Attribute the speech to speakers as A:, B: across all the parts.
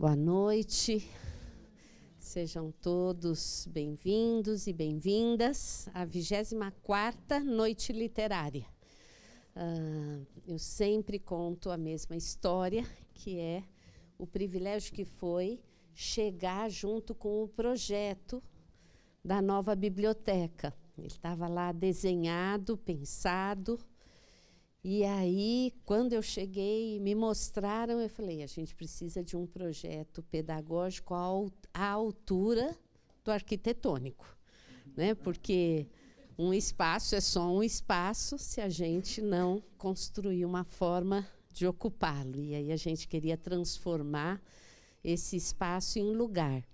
A: Boa noite, sejam todos bem-vindos e bem-vindas à 24ª Noite Literária. Eu sempre conto a mesma história, que é o privilégio que foi chegar junto com o projeto da nova biblioteca. Ele estava lá desenhado, pensado. E aí, quando eu cheguei e me mostraram, eu falei, a gente precisa de um projeto pedagógico à altura do arquitetônico, né? Porque um espaço é só um espaço se a gente não construir uma forma de ocupá-lo. E aí a gente queria transformar esse espaço em lugar,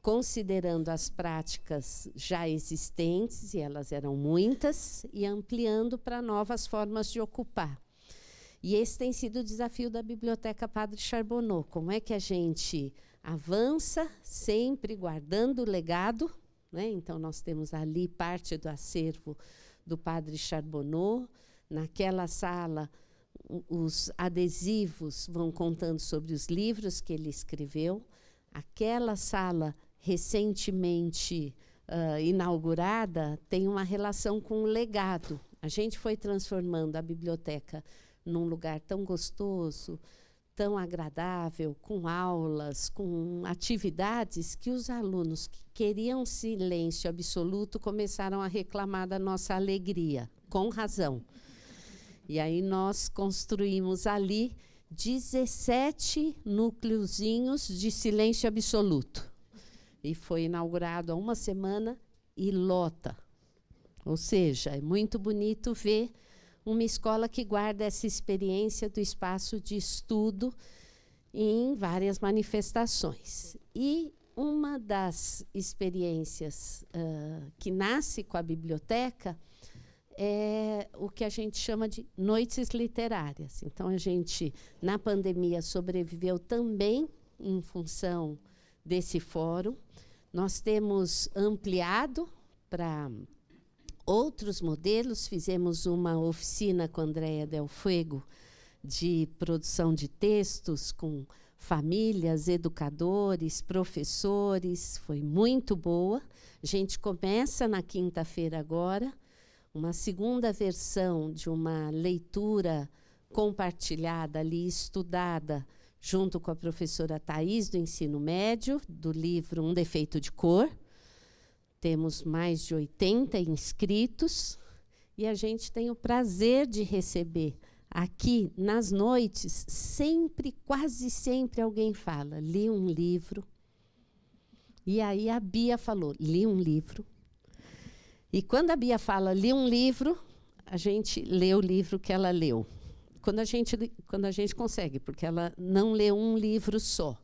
A: considerando as práticas já existentes, e elas eram muitas, e ampliando para novas formas de ocupar. E esse tem sido o desafio da Biblioteca Padre Charbonneau. Como é que a gente avança, sempre guardando o legado, né? Então, nós temos ali parte do acervo do Padre Charbonneau. Naquela sala, os adesivos vão contando sobre os livros que ele escreveu. Aquela sala recentemente inaugurada tem uma relação com o legado. A gente foi transformando a biblioteca num lugar tão gostoso, tão agradável, com aulas, com atividades, que os alunos que queriam silêncio absoluto começaram a reclamar da nossa alegria, com razão. E aí nós construímos ali 17 núcleozinhos de silêncio absoluto. E foi inaugurado há uma semana e lota. Ou seja, é muito bonito ver uma escola que guarda essa experiência do espaço de estudo em várias manifestações. E uma das experiências que nasce com a biblioteca é o que a gente chama de noites literárias. Então, a gente, na pandemia, sobreviveu também em função desse fórum. Nós temos ampliado para outros modelos. Fizemos uma oficina com a Andréa Del Fuego de produção de textos com famílias, educadores, professores. Foi muito boa. A gente começa na quinta-feira agora uma segunda versão de uma leitura compartilhada ali, estudada, junto com a professora Thais, do ensino médio, do livro Um Defeito de Cor. Temos mais de 80 inscritos, e a gente tem o prazer de receber aqui, nas noites, sempre, quase sempre, alguém fala, li um livro. E aí a Bia falou, li um livro. E quando a Bia fala, li um livro, a gente lê o livro que ela leu. Quando a gente consegue, porque ela não lê um livro só.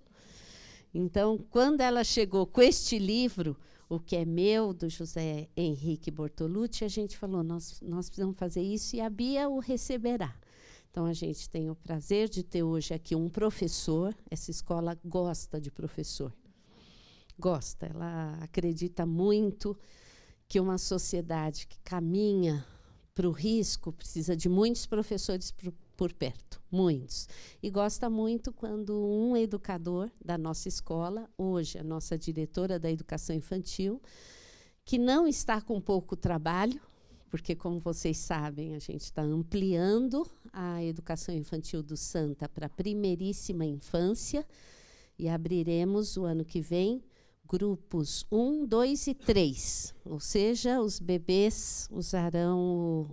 A: Então, quando ela chegou com este livro, O Que é Meu, do José Henrique Bortolucci, a gente falou, nós precisamos fazer isso, e a Bia o receberá. Então, a gente tem o prazer de ter hoje aqui um professor. Essa escola gosta de professor. Gosta, ela acredita muito que uma sociedade que caminha para o risco precisa de muitos professores por perto, muitos. E gosta muito quando um educador da nossa escola, hoje a nossa diretora da educação infantil, que não está com pouco trabalho, porque, como vocês sabem, a gente está ampliando a educação infantil do Santa para a primeiríssima infância, e abriremos o ano que vem grupos 1, 2 e 3, ou seja, os bebês usarão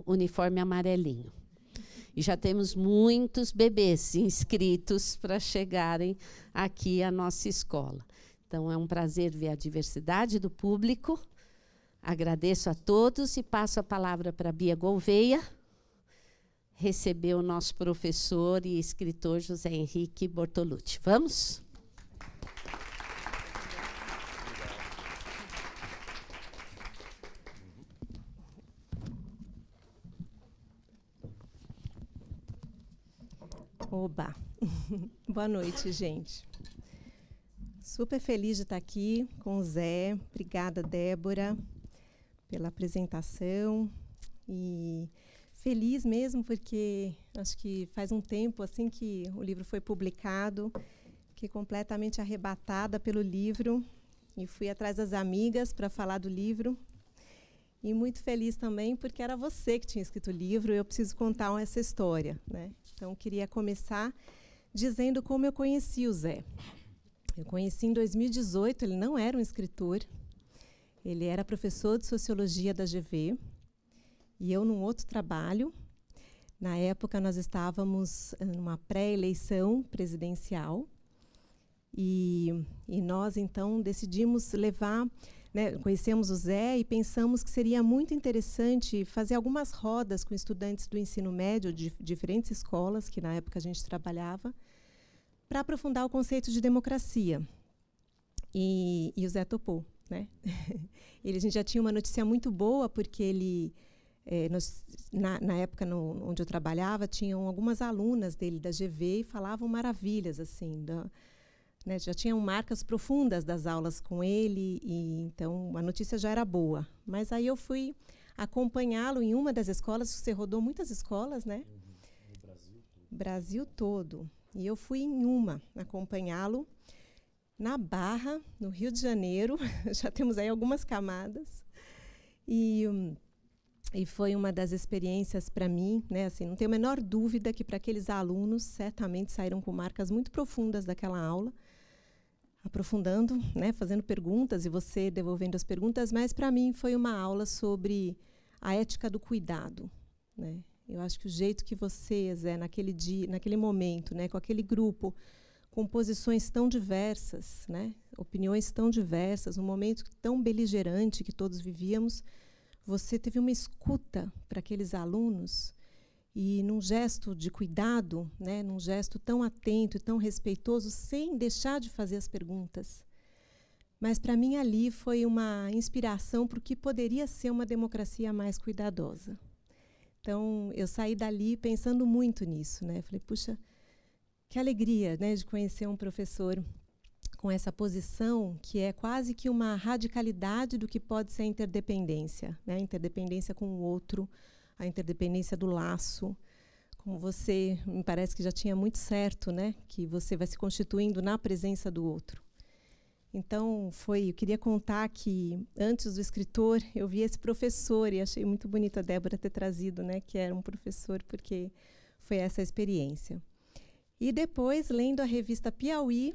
A: o uniforme amarelinho. E já temos muitos bebês inscritos para chegarem aqui à nossa escola. Então, é um prazer ver a diversidade do público. Agradeço a todos e passo a palavra para a Bia Gouveia receber o nosso professor e escritor José Henrique Bortolucci. Vamos?
B: Oba! Boa noite, gente. Super feliz de estar aqui com o Zé. Obrigada, Débora, pela apresentação. E feliz mesmo porque acho que faz um tempo assim que o livro foi publicado, que Fiquei completamente arrebatada pelo livro e fui atrás das amigas para falar do livro. E muito feliz também, porque era você que tinha escrito o livro e eu preciso contar essa história, né? Então, queria começar dizendo como eu conheci o Zé. Eu conheci em 2018, ele não era um escritor, ele era professor de Sociologia da GV, e eu num outro trabalho. Na época, nós estávamos numa pré-eleição presidencial, e nós, então, decidimos levar, né, conhecemos o Zé e pensamos que seria muito interessante fazer algumas rodas com estudantes do ensino médio de diferentes escolas, que na época a gente trabalhava, para aprofundar o conceito de democracia. E o Zé topou, né? A gente já tinha uma notícia muito boa, porque ele, na época onde eu trabalhava, tinham algumas alunas dele da GV e falavam maravilhas, assim, né, já tinham marcas profundas das aulas com ele, e então a notícia já era boa. Mas aí eu fui acompanhá-lo em uma das escolas. Você rodou muitas escolas, né?
C: No Brasil todo.
B: Brasil todo. E eu fui em uma acompanhá-lo na Barra, no Rio de Janeiro. Já temos aí algumas camadas. E foi uma das experiências para mim, né? Assim, não tenho a menor dúvida que para aqueles alunos certamente saíram com marcas muito profundas daquela aula, aprofundando, né? Fazendo perguntas e você devolvendo as perguntas. Mas para mim foi uma aula sobre a ética do cuidado, né? Eu acho que o jeito que você, Zé, naquele dia, naquele momento, né, com aquele grupo, com posições tão diversas, né, opiniões tão diversas, um momento tão beligerante que todos vivíamos, você teve uma escuta para aqueles alunos e, num gesto de cuidado, né, num gesto tão atento e tão respeitoso, sem deixar de fazer as perguntas. Mas, para mim, ali foi uma inspiração para o que poderia ser uma democracia mais cuidadosa. Então, eu saí dali pensando muito nisso, né? Falei, puxa, que alegria, né, de conhecer um professor com essa posição, que é quase que uma radicalidade do que pode ser a interdependência, né? A interdependência com o outro, a interdependência do laço. Como você, me parece que já tinha muito certo, né, que você vai se constituindo na presença do outro. Então, eu queria contar que, antes do escritor, eu vi esse professor, e achei muito bonito a Débora ter trazido, né, que era um professor, porque foi essa a experiência. E depois, lendo a revista Piauí,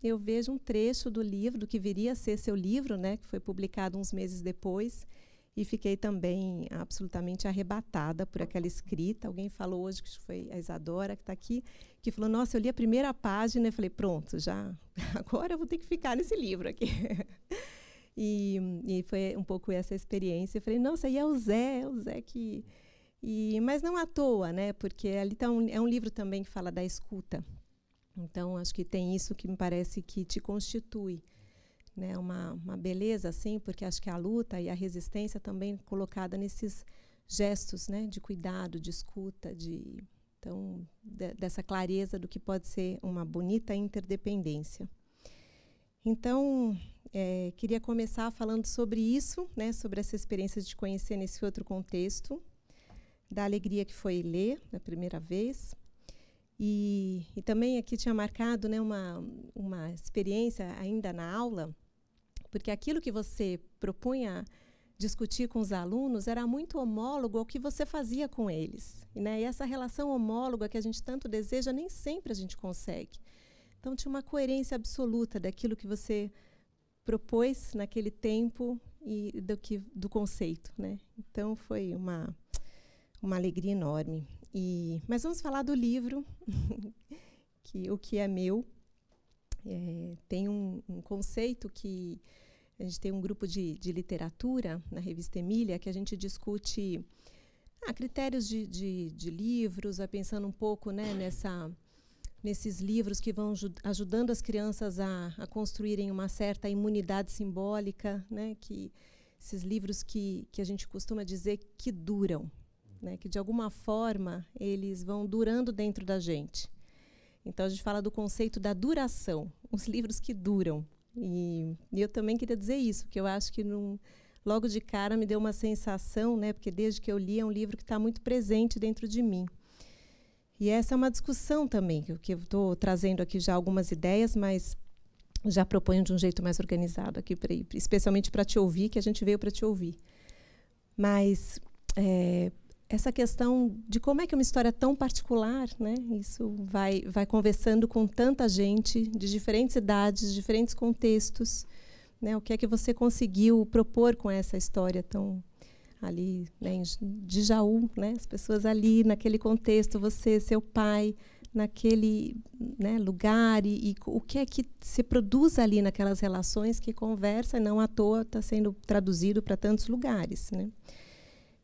B: eu vejo um trecho do livro, do que viria a ser seu livro, né, que foi publicado uns meses depois, e fiquei também absolutamente arrebatada por aquela escrita. Alguém falou hoje, que foi a Isadora, que está aqui, que falou, nossa, eu li a primeira página e falei, pronto, agora eu vou ter que ficar nesse livro aqui. E foi um pouco essa experiência. Eu falei, nossa, e é o Zé que... mas não à toa, né, porque ali é um livro também que fala da escuta. Então, acho que tem isso que me parece que te constitui, né, uma beleza, assim, porque acho que a luta e a resistência também colocada nesses gestos, né, de cuidado, de escuta, então, dessa clareza do que pode ser uma bonita interdependência. Então, queria começar falando sobre isso, né, sobre essa experiência de te conhecer nesse outro contexto, da alegria que foi ler na primeira vez. E também aqui tinha marcado, né, uma experiência ainda na aula, porque aquilo que você propunha discutir com os alunos era muito homólogo ao que você fazia com eles, né? E essa relação homóloga que a gente tanto deseja, nem sempre a gente consegue. Então, tinha uma coerência absoluta daquilo que você propôs naquele tempo e do conceito, né? Então, foi uma alegria enorme. Mas vamos falar do livro, o que é meu. Tem um conceito que a gente tem um grupo de literatura na revista Emília, que a gente discute critérios de livros, vai pensando um pouco, né, nesses livros que vão ajudando as crianças a construírem uma certa imunidade simbólica, né, esses livros que a gente costuma dizer que duram, né, que de alguma forma eles vão durando dentro da gente. Então, a gente fala do conceito da duração, os livros que duram. E eu também queria dizer isso, porque eu acho que logo de cara me deu uma sensação, né, porque desde que eu li é um livro que está muito presente dentro de mim. E essa é uma discussão também, que eu estou trazendo aqui já algumas ideias, mas já proponho de um jeito mais organizado aqui, especialmente para te ouvir, que a gente veio para te ouvir. Mas essa questão de como é que uma história tão particular, né, isso vai conversando com tanta gente, de diferentes idades, diferentes contextos, né, o que é que você conseguiu propor com essa história tão ali, né, de Jaú, né, as pessoas ali naquele contexto, você, seu pai, naquele, né, lugar, e o que é que se produz ali naquelas relações que conversa, e não à toa está sendo traduzido para tantos lugares, né?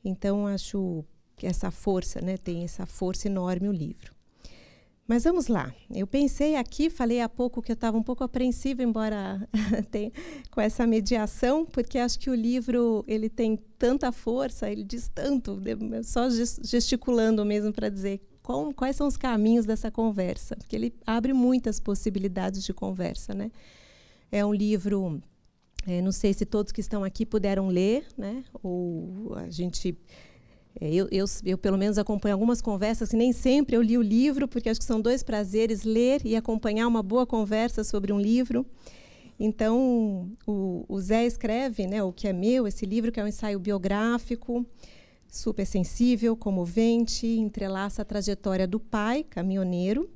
B: Então, acho que essa força, né, tem essa força enorme o livro. Mas vamos lá. Eu pensei aqui, falei há pouco que eu estava um pouco apreensiva, embora tenha, com essa mediação, porque acho que o livro ele tem tanta força, ele diz tanto, só gesticulando mesmo para dizer quais são os caminhos dessa conversa, porque ele abre muitas possibilidades de conversa, né? É um livro, não sei se todos que estão aqui puderam ler, né? Ou a gente... Eu, pelo menos, acompanho algumas conversas, que nem sempre eu li o livro, porque acho que são dois prazeres, ler e acompanhar uma boa conversa sobre um livro. Então, o Zé escreve, né, O Que É Meu, esse livro, que é um ensaio biográfico, super sensível, comovente, entrelaça a trajetória do pai, caminhoneiro,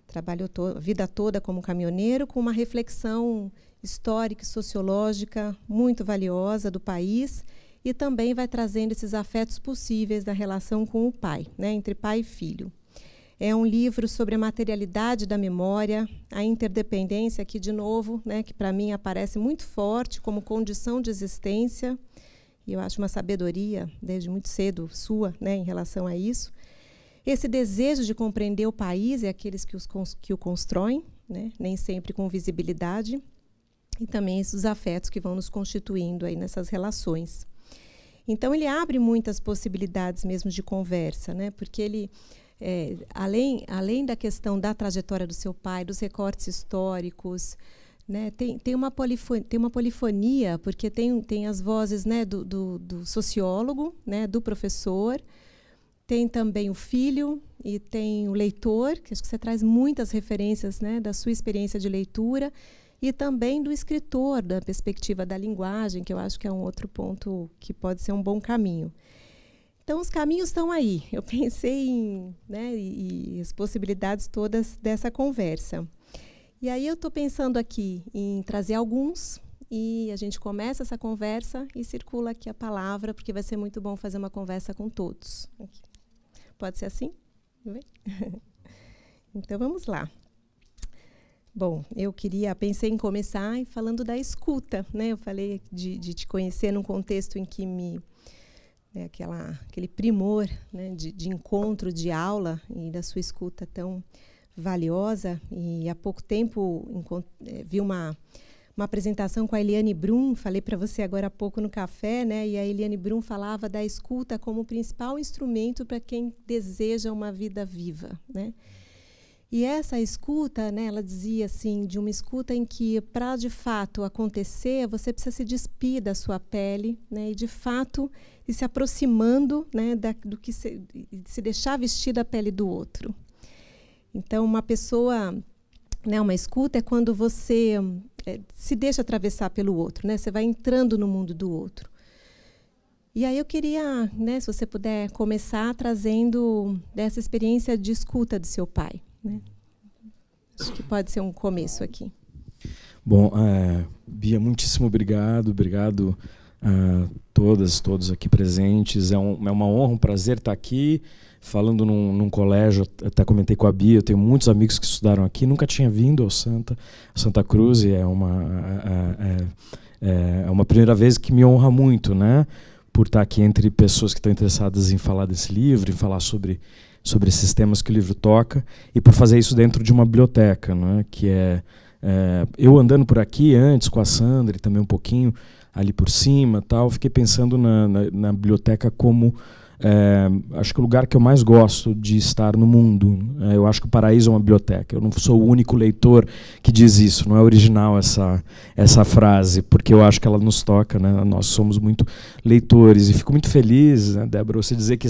B: trabalhou a vida toda como caminhoneiro, com uma reflexão histórica e sociológica muito valiosa do país, e também vai trazendo esses afetos possíveis da relação com o pai, né, entre pai e filho. É um livro sobre a materialidade da memória, a interdependência, aqui de novo, né, que para mim aparece muito forte como condição de existência, e eu acho uma sabedoria, desde muito cedo, sua, né, em relação a isso. Esse desejo de compreender o país e aqueles que o constroem, né, nem sempre com visibilidade, e também esses afetos que vão nos constituindo aí nessas relações. Então, ele abre muitas possibilidades mesmo de conversa, né? Porque ele, além da questão da trajetória do seu pai, dos recortes históricos, né, tem uma polifonia, porque tem as vozes, né, do sociólogo, né, do professor, tem também o filho e tem o leitor, que acho que você traz muitas referências, né, da sua experiência de leitura, e também do escritor, da perspectiva da linguagem, que eu acho que é um outro ponto que pode ser um bom caminho. Então, os caminhos estão aí. Eu pensei em, né, e as possibilidades todas dessa conversa. E aí eu estou pensando aqui em trazer alguns, e a gente começa essa conversa e circula aqui a palavra, porque vai ser muito bom fazer uma conversa com todos. Aqui. Pode ser assim? Então, vamos lá. Bom, pensei em começar falando da escuta, né? Eu falei de te conhecer num contexto em que aquele primor, né, de encontro, de aula, e da sua escuta tão valiosa. E há pouco tempo vi uma apresentação com a Eliane Brum, falei para você agora há pouco no café, né? E a Eliane Brum falava da escuta como principal instrumento para quem deseja uma vida viva, né? E essa escuta, né, ela dizia assim, de uma escuta em que, para de fato acontecer, você precisa se despir da sua pele, né, e de fato ir se aproximando, né, se deixar vestir da pele do outro. Então, uma pessoa, né, uma escuta é quando você se deixa atravessar pelo outro, né, você vai entrando no mundo do outro. E aí eu queria, né, se você puder começar trazendo dessa experiência de escuta do seu pai. Né? Acho que pode ser um começo aqui.
C: Bom, Bia, muitíssimo obrigado a todos aqui presentes. É uma honra, um prazer estar aqui, falando num colégio. Até comentei com a Bia, eu tenho muitos amigos que estudaram aqui, nunca tinha vindo ao Santa Cruz, e é uma primeira vez que me honra muito, né, por estar aqui entre pessoas que estão interessadas em falar desse livro, em falar sobre esses temas que o livro toca, e por fazer isso dentro de uma biblioteca, né, que eu andando por aqui antes com a Sandra e também um pouquinho ali por cima, fiquei pensando na biblioteca como acho que o lugar que eu mais gosto de estar no mundo. Eu acho que o paraíso é uma biblioteca. Eu não sou o único leitor que diz isso, não é original essa frase, porque eu acho que ela nos toca, né? Nós somos muito leitores, e fico muito feliz, né, Débora, você dizer que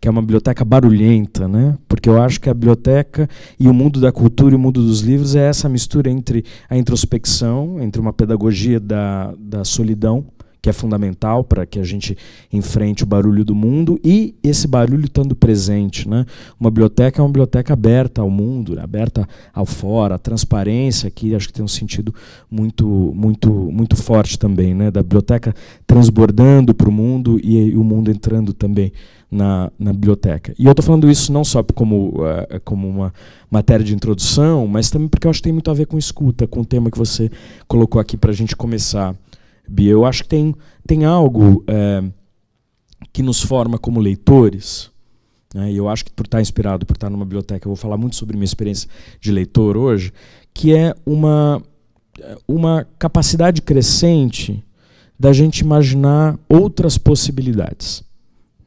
C: é uma biblioteca barulhenta, né? Porque eu acho que a biblioteca e o mundo da cultura e o mundo dos livros é essa mistura entre a introspecção, entre uma pedagogia da solidão, que é fundamental para que a gente enfrente o barulho do mundo, e esse barulho estando presente, né? Uma biblioteca é uma biblioteca aberta ao mundo, né? Aberta ao fora, a transparência, que acho que tem um sentido muito forte também, né? Da biblioteca transbordando para o mundo e o mundo entrando também na biblioteca. E eu estou falando isso não só como uma matéria de introdução, mas também porque eu acho que tem muito a ver com escuta, com o tema que você colocou aqui para a gente começar. Bia, eu acho que tem algo que nos forma como leitores, né? E eu acho que por estar inspirado, por estar numa biblioteca, eu vou falar muito sobre minha experiência de leitor hoje, que é uma capacidade crescente da gente imaginar outras possibilidades.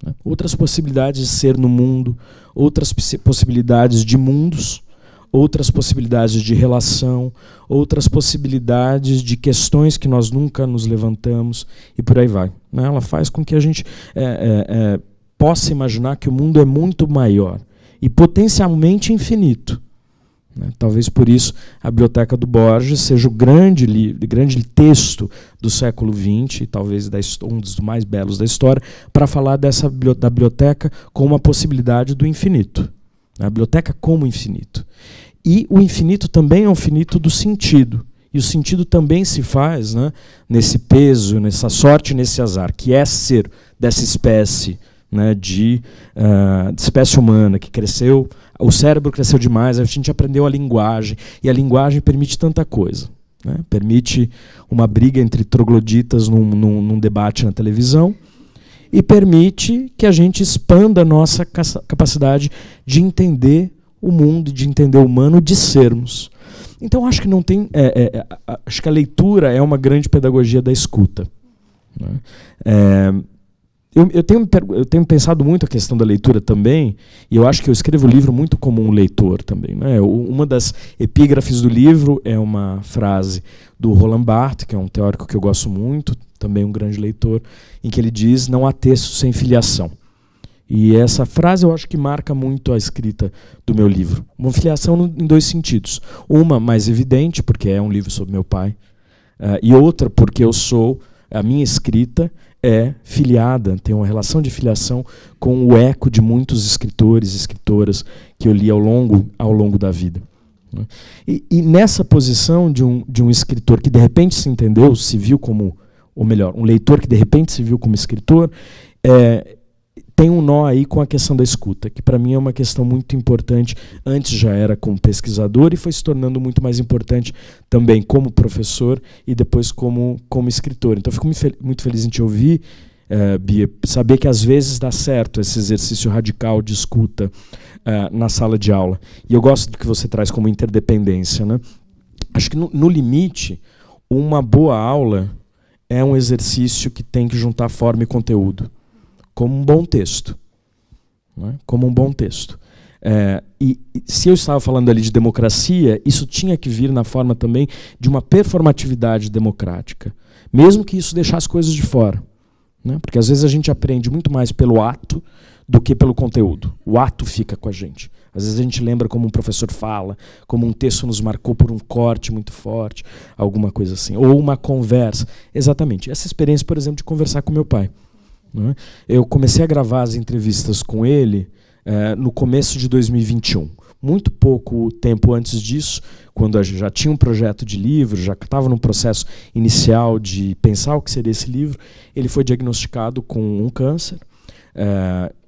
C: Né? Outras possibilidades de ser no mundo, outras possibilidades de mundos, outras possibilidades de relação, outras possibilidades de questões que nós nunca nos levantamos, e por aí vai. Né? Ela faz com que a gente possa imaginar que o mundo é muito maior e potencialmente infinito. Né? Talvez por isso a Biblioteca do Borges seja o grande texto do século XX, talvez um dos mais belos da história, para falar da biblioteca como uma possibilidade do infinito. A biblioteca como infinito. E o infinito também é um finito do sentido. E o sentido também se faz, né, nesse peso, nessa sorte, nesse azar, que é ser dessa espécie, né, de espécie humana que cresceu, o cérebro cresceu demais, a gente aprendeu a linguagem, e a linguagem permite tanta coisa. Né, permite uma briga entre trogloditas num debate na televisão, e permite que a gente expanda a nossa capacidade de entender o mundo, de entender o humano, de sermos. Então, acho que não tem. Acho que a leitura é uma grande pedagogia da escuta. Né? Eu tenho pensado muito a questão da leitura também, e eu acho que eu escrevo o livro muito como um leitor também. Né? Uma das epígrafes do livro é uma frase do Roland Barthes, que é um teórico que eu gosto muito, também um grande leitor, em que ele diz: não há texto sem filiação. E essa frase eu acho que marca muito a escrita do meu livro. Uma filiação em dois sentidos. Uma mais evidente, porque é um livro sobre meu pai, e outra porque a minha escrita é filiada, tem uma relação de filiação com o eco de muitos escritores e escritoras que eu li ao longo da vida. E nessa posição de um escritor que de repente se entendeu, se viu como, ou melhor, um leitor que de repente se viu como escritor, tem um nó aí com a questão da escuta, que para mim é uma questão muito importante. Antes já era como pesquisador e foi se tornando muito mais importante também como professor e depois como escritor. Então, eu fico muito feliz em te ouvir, Bia, saber que às vezes dá certo esse exercício radical de escuta na sala de aula. E eu gosto do que você traz como interdependência. Né? Acho que, no limite, uma boa aula é um exercício que tem que juntar forma e conteúdo, como um bom texto. Né? Como um bom texto. E se eu estava falando ali de democracia, isso tinha que vir na forma também de uma performatividade democrática, mesmo que isso deixasse coisas de fora. Né? Porque às vezes a gente aprende muito mais pelo ato do que pelo conteúdo. O ato fica com a gente. Às vezes a gente lembra como um professor fala, como um texto nos marcou por um corte muito forte, alguma coisa assim. Ou uma conversa. Exatamente. Essa experiência, por exemplo, de conversar com meu pai. Né? Eu comecei a gravar as entrevistas com ele no começo de 2021. Muito pouco tempo antes disso, quando eu já tinha um projeto de livro, já estava no processo inicial de pensar o que seria esse livro, ele foi diagnosticado com um câncer.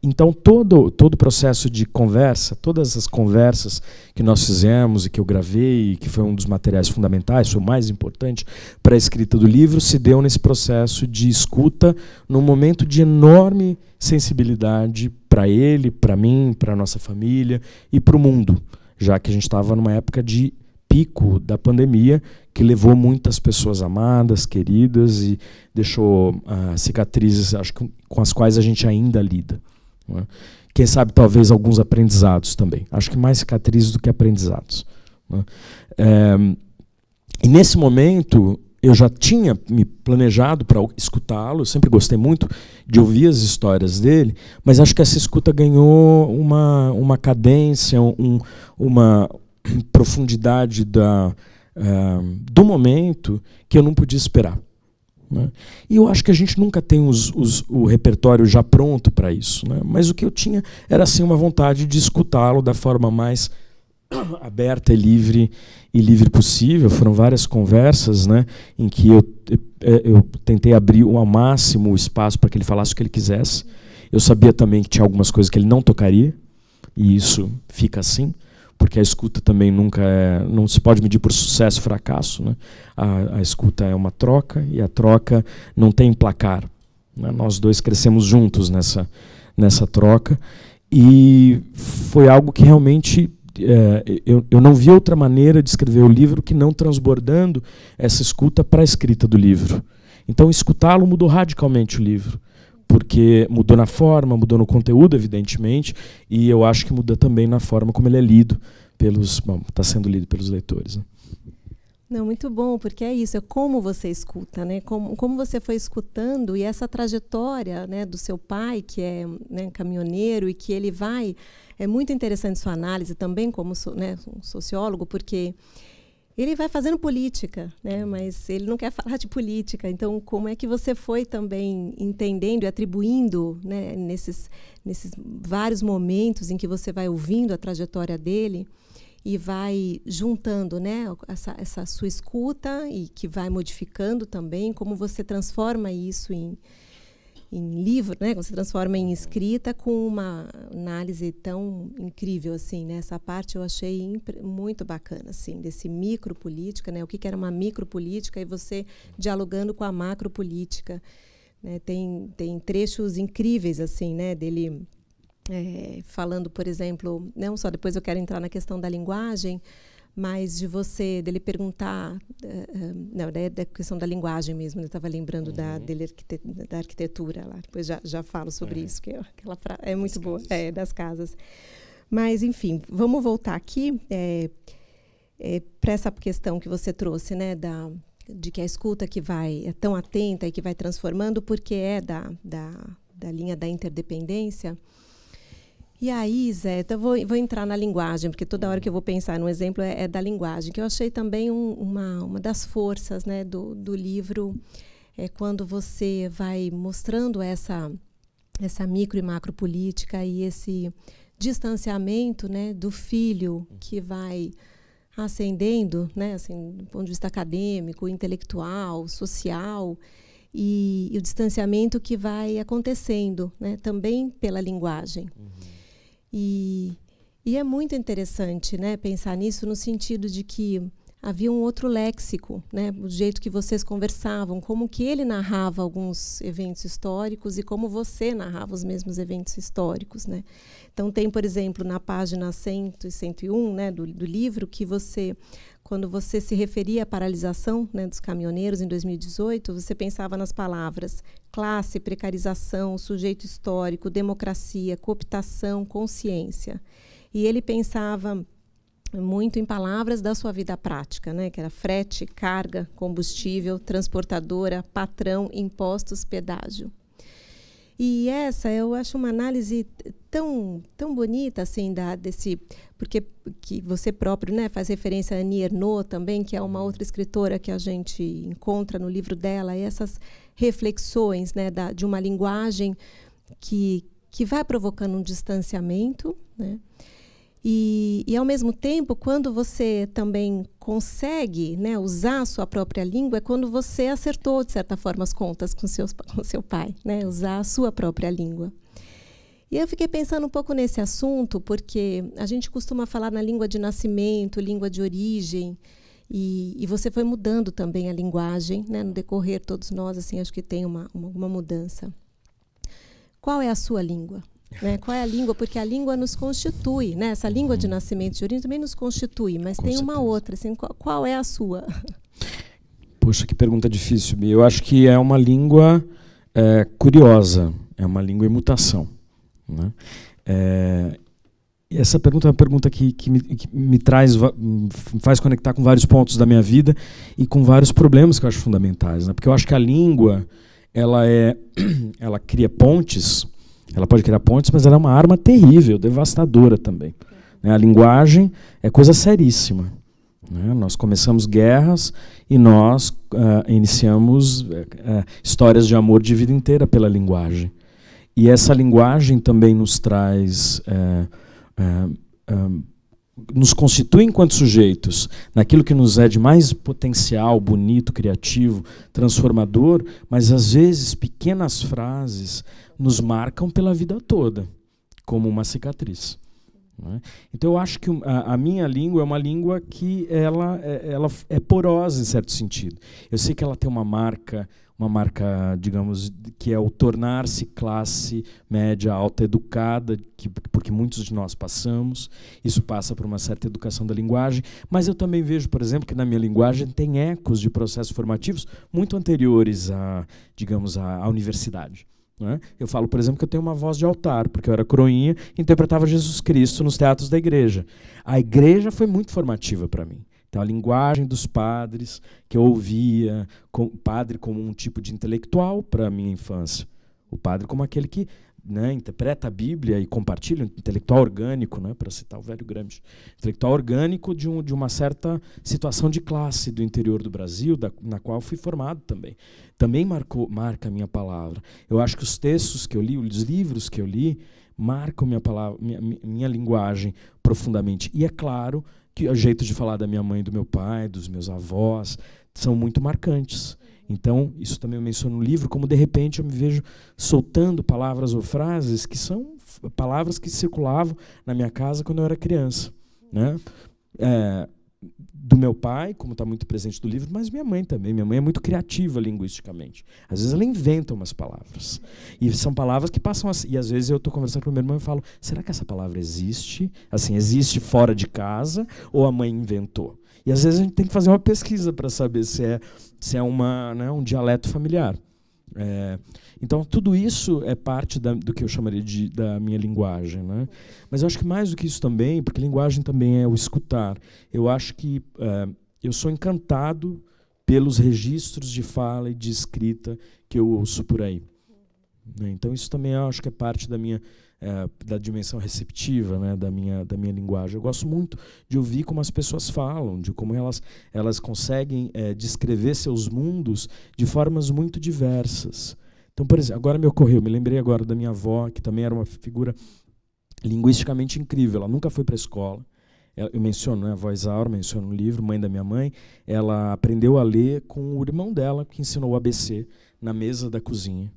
C: Então, todo o processo de conversa, todas as conversas que nós fizemos e que eu gravei, que foi um dos materiais fundamentais, foi o mais importante para a escrita do livro, se deu nesse processo de escuta, num momento de enorme sensibilidade para ele, para mim, para a nossa família e para o mundo, já que a gente estava numa época de pico da pandemia, que levou muitas pessoas amadas, queridas, e deixou cicatrizes, acho que, com as quais a gente ainda lida. não é? Quem sabe talvez alguns aprendizados também. Acho que mais cicatrizes do que aprendizados, não é? E nesse momento eu já tinha me planejado para escutá-lo, eu sempre gostei muito de ouvir as histórias dele, mas acho que essa escuta ganhou uma cadência, uma profundidade do momento que eu não podia esperar, né? E eu acho que a gente nunca tem o repertório já pronto para isso, né? Mas o que eu tinha era assim, uma vontade de escutá-lo da forma mais aberta e livre possível. Foram várias conversas, né, em que eu tentei abrir ao máximo o espaço para que ele falasse o que ele quisesse. Eu sabia também que tinha algumas coisas que ele não tocaria, e isso fica assim, porque a escuta também não se pode medir por sucesso ou fracasso, né? A escuta é uma troca, e a troca não tem placar, né? Nós dois crescemos juntos nessa troca, e foi algo que realmente eu não vi outra maneira de escrever o livro que não transbordando essa escuta para a escrita do livro. Então, escutá-lo mudou radicalmente o livro, porque mudou na forma, mudou no conteúdo, evidentemente, e eu acho que muda também na forma como ele é lido está sendo lido pelos leitores, né?
B: Não, muito bom, porque é isso, é como você escuta, né? Como você foi escutando, e essa trajetória, né, do seu pai, que é, né, caminhoneiro, e que ele vai... É muito interessante sua análise também como, né, um sociólogo, porque ele vai fazendo política, né, mas ele não quer falar de política. Então, como é que você foi também entendendo e atribuindo, né, nesses vários momentos em que você vai ouvindo a trajetória dele, e vai juntando, né, essa sua escuta, e que vai modificando também, como você transforma isso em livro, né, como você transforma em escrita, com uma análise tão incrível assim, né? Essa parte eu achei muito bacana, assim, desse micropolítica, né, o que era uma micropolítica, e você dialogando com a macropolítica, né? Tem trechos incríveis assim, né, dele... falando, por exemplo, não só, depois eu quero entrar na questão da linguagem, mas dele perguntar, da questão da linguagem mesmo, eu estava lembrando da arquitetura lá, depois já falo sobre isso, que aquela é muito boa, das casas. Mas, enfim, vamos voltar aqui para essa questão que você trouxe, né, de que a escuta que é tão atenta e que vai transformando, porque é da linha da interdependência. E aí, Zé, então vou entrar na linguagem, porque toda hora que eu vou pensar num exemplo é da linguagem, que eu achei também uma das forças, né, do livro, quando você vai mostrando essa micro e macro política e esse distanciamento, né, do filho que vai ascendendo, né, assim, do ponto de vista acadêmico, intelectual, social, e o distanciamento que vai acontecendo, né, também pela linguagem. E é muito interessante, né, pensar nisso no sentido de que havia um outro léxico, né, o jeito que vocês conversavam, como que ele narrava alguns eventos históricos e como você narrava os mesmos eventos históricos, né? Então tem, por exemplo, na página 100 e 101, né, do livro, que quando você se referia à paralisação, né, dos caminhoneiros em 2018, você pensava nas palavras classe, precarização, sujeito histórico, democracia, cooptação, consciência. E ele pensava muito em palavras da sua vida prática, né, que era frete, carga, combustível, transportadora, patrão, impostos, pedágio. E essa eu acho uma análise tão bonita assim porque que você próprio, né, faz referência a Annie Ernaux também, que é uma outra escritora que a gente encontra no livro dela, e essas reflexões, né, de uma linguagem que vai provocando um distanciamento, né? E ao mesmo tempo, quando você também consegue, né, usar a sua própria língua, é quando você acertou, de certa forma, as contas com seu pai, né, usar a sua própria língua. E eu fiquei pensando um pouco nesse assunto, porque a gente costuma falar na língua de nascimento, língua de origem, e você foi mudando também a linguagem, né, no decorrer, todos nós, assim, acho que tem uma mudança. Qual é a sua língua? Né? Qual é a língua? Porque a língua nos constitui, né? Essa língua de nascimento de origem também nos constitui, mas tem uma outra. Assim, qual é a sua?
C: Poxa, que pergunta difícil, Bia. Eu acho que é uma língua curiosa, é uma língua em mutação, né? Essa pergunta é uma pergunta que me faz conectar com vários pontos da minha vida e com vários problemas que eu acho fundamentais, né? Porque eu acho que a língua, ela cria pontes, ela pode criar pontes, mas ela é uma arma terrível, devastadora também, né? A linguagem é coisa seríssima, né? Nós começamos guerras e nós iniciamos histórias de amor de vida inteira pela linguagem. E essa linguagem também nos traz... nos constitui enquanto sujeitos naquilo que nos é de mais potencial, bonito, criativo, transformador, mas às vezes pequenas frases nos marcam pela vida toda, como uma cicatriz, né? Então eu acho que a minha língua é uma língua que ela é porosa em certo sentido. Eu sei que ela tem uma marca, digamos, que é o tornar-se classe média, alta, educada, porque muitos de nós passamos. Isso passa por uma certa educação da linguagem, mas eu também vejo, por exemplo, que na minha linguagem tem ecos de processos formativos muito anteriores digamos, à universidade, né? Eu falo, por exemplo, que eu tenho uma voz de altar, porque eu era coroinha e interpretava Jesus Cristo nos teatros da igreja. A igreja foi muito formativa para mim. Então, a linguagem dos padres, que eu ouvia, padre como um tipo de intelectual para a minha infância. O padre como aquele que, né, interpreta a Bíblia e compartilha, intelectual orgânico, né, para citar o velho Gramsci. Intelectual orgânico de uma certa situação de classe do interior do Brasil, na qual eu fui formado também. Também marca a minha palavra. Eu acho que os textos que eu li, os livros que eu li, marcam minha linguagem profundamente. E é claro que o jeito de falar da minha mãe e do meu pai, dos meus avós, são muito marcantes. Então, isso também eu menciono no livro, como de repente eu me vejo soltando palavras ou frases que são palavras que circulavam na minha casa quando eu era criança, né? Do meu pai, como está muito presente do livro, mas minha mãe também. Minha mãe é muito criativa linguisticamente. Às vezes ela inventa umas palavras. E são palavras que passam assim. E às vezes eu estou conversando com o meu irmão e falo, será que essa palavra existe? Assim, existe fora de casa ou a mãe inventou? E às vezes a gente tem que fazer uma pesquisa para saber se é um dialeto familiar. Então, tudo isso é parte do que eu chamaria da minha linguagem, né? Mas eu acho que mais do que isso também, porque linguagem também é o escutar, eu acho que eu sou encantado pelos registros de fala e de escrita que eu ouço por aí, né? Então, isso também eu acho que é parte da dimensão receptiva, né, da minha linguagem. Eu gosto muito de ouvir como as pessoas falam, de como elas conseguem descrever seus mundos de formas muito diversas. Então, por exemplo, agora me lembrei agora da minha avó, que também era uma figura linguisticamente incrível. Ela nunca foi para a escola. Eu menciono, né, a avó Isaura, menciono no livro, mãe da minha mãe. Ela aprendeu a ler com o irmão dela, que ensinou o ABC na mesa da cozinha.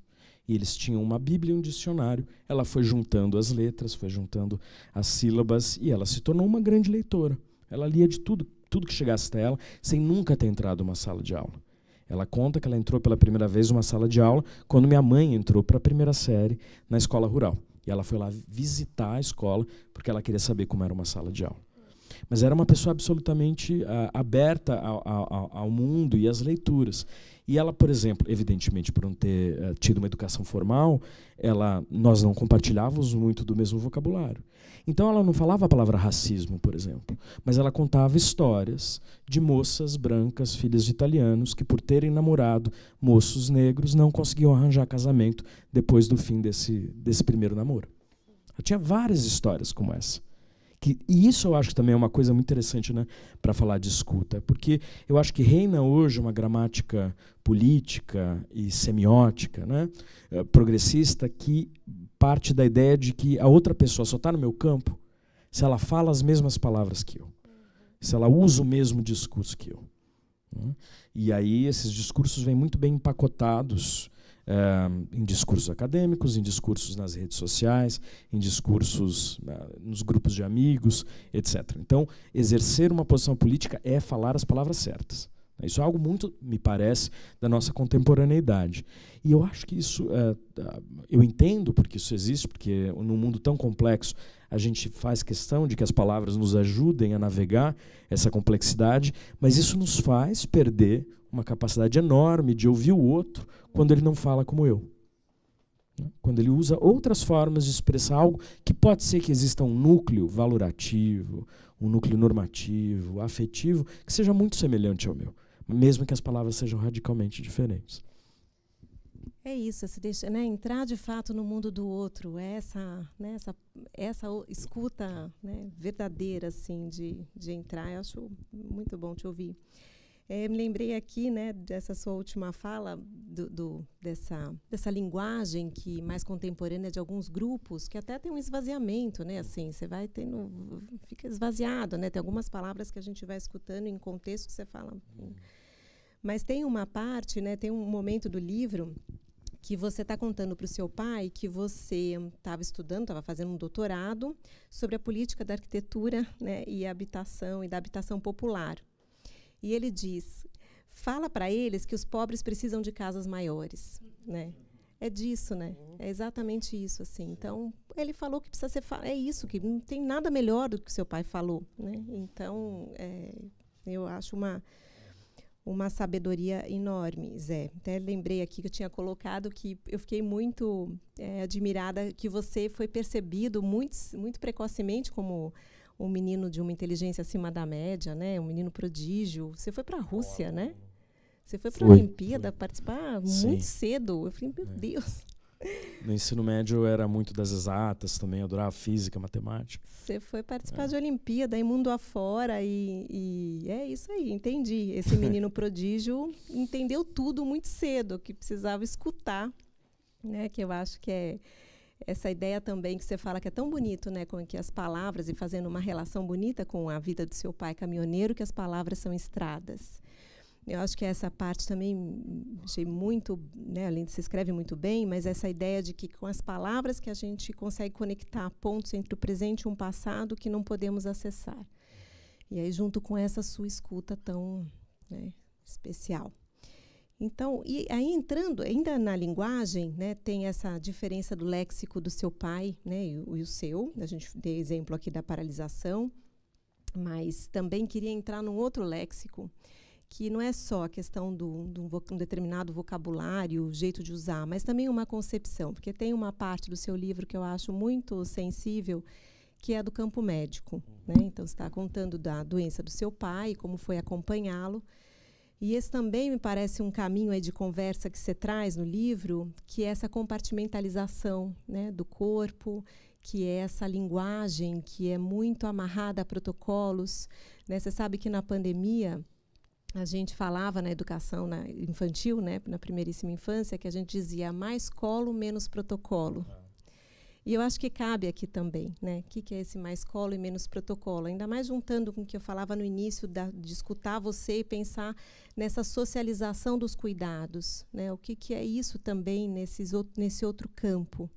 C: E eles tinham uma Bíblia e um dicionário. Ela foi juntando as letras, foi juntando as sílabas, e ela se tornou uma grande leitora. Ela lia de tudo que chegasse até ela, sem nunca ter entrado numa sala de aula. Ela conta que ela entrou pela primeira vez numa sala de aula quando minha mãe entrou para a primeira série na escola rural. E ela foi lá visitar a escola porque ela queria saber como era uma sala de aula. Mas era uma pessoa absolutamente aberta ao mundo e às leituras. E ela, por exemplo, evidentemente, por não ter tido uma educação formal, nós não compartilhávamos muito do mesmo vocabulário. Então ela não falava a palavra racismo, por exemplo, mas ela contava histórias de moças brancas, filhas de italianos, que por terem namorado moços negros não conseguiam arranjar casamento depois do fim desse primeiro namoro. Ela tinha várias histórias como essa. E isso eu acho que também é uma coisa muito interessante, né, para falar de escuta, porque eu acho que reina hoje uma gramática política e semiótica, né, progressista, que parte da ideia de que a outra pessoa só está no meu campo se ela fala as mesmas palavras que eu, se ela usa o mesmo discurso que eu, né? E aí esses discursos vêm muito bem empacotados em discursos acadêmicos, em discursos nas redes sociais, em discursos nos grupos de amigos, etc. Então, exercer uma posição política é falar as palavras certas. Isso é algo muito, me parece, da nossa contemporaneidade. E eu acho que isso, eu entendo porque isso existe, porque num mundo tão complexo a gente faz questão de que as palavras nos ajudem a navegar essa complexidade, mas isso nos faz perder uma capacidade enorme de ouvir o outro quando ele não fala como eu. Quando ele usa outras formas de expressar algo que pode ser que exista um núcleo valorativo, um núcleo normativo, afetivo, que seja muito semelhante ao meu, mesmo que as palavras sejam radicalmente diferentes.
B: É isso, se deixa, né, entrar de fato no mundo do outro, essa escuta, né, verdadeira assim, de entrar. Eu acho muito bom te ouvir. Me lembrei aqui, né, dessa sua última fala, dessa linguagem que mais contemporânea de alguns grupos, que até tem um esvaziamento, né, assim, você vai tendo, fica esvaziado, né, tem algumas palavras que a gente vai escutando em contexto que você fala. Mas tem uma parte, né, tem um momento do livro que você está contando para o seu pai que você estava estudando, estava fazendo um doutorado sobre a política da arquitetura, né, e habitação e da habitação popular. E ele diz, fala para eles que os pobres precisam de casas maiores, né? É disso, né? É exatamente isso, assim. Então, ele falou que precisa ser... É isso, que não tem nada melhor do que o seu pai falou, né? Então, eu acho uma sabedoria enorme, Zé. Até lembrei aqui que eu tinha colocado que eu fiquei muito admirada que você foi percebido muito precocemente como um menino de uma inteligência acima da média, né? Um menino prodígio. Você foi para a Rússia, né? Você foi para a Olimpíada participar muito cedo. Eu falei, meu Deus.
C: No ensino médio eu era muito das exatas também, eu adorava física, matemática.
B: Você foi participar de Olimpíada, e mundo afora, e é isso aí, entendi. Esse menino prodígio entendeu tudo muito cedo, que precisava escutar, né? Que eu acho que é essa ideia também que você fala que é tão bonito, né, com que as palavras, e fazendo uma relação bonita com a vida do seu pai caminhoneiro, que as palavras são estradas. Eu acho que essa parte também achei muito, né, além de se escreve muito bem, mas essa ideia de que com as palavras que a gente consegue conectar pontos entre o presente e um passado que não podemos acessar. E aí junto com essa sua escuta tão, né, especial. Então, e aí entrando ainda na linguagem, né, tem essa diferença do léxico do seu pai, né, e o seu. A gente deu exemplo aqui da paralisação, mas também queria entrar num outro léxico, que não é só a questão de um determinado vocabulário, jeito de usar, mas também uma concepção, porque tem uma parte do seu livro que eu acho muito sensível, que é a do campo médico, né? Então, você está contando da doença do seu pai, como foi acompanhá-lo. E esse também me parece um caminho aí de conversa que você traz no livro, que é essa compartimentalização, né, do corpo, que é essa linguagem que é muito amarrada a protocolos, né? Você sabe que na pandemia a gente falava na educação infantil, né, na primeiríssima infância, que a gente dizia mais colo, menos protocolo. E eu acho que cabe aqui também, né? O que é esse mais colo e menos protocolo? Ainda mais juntando com o que eu falava no início, de escutar você e pensar nessa socialização dos cuidados, né? O que é isso também nesse outro campo?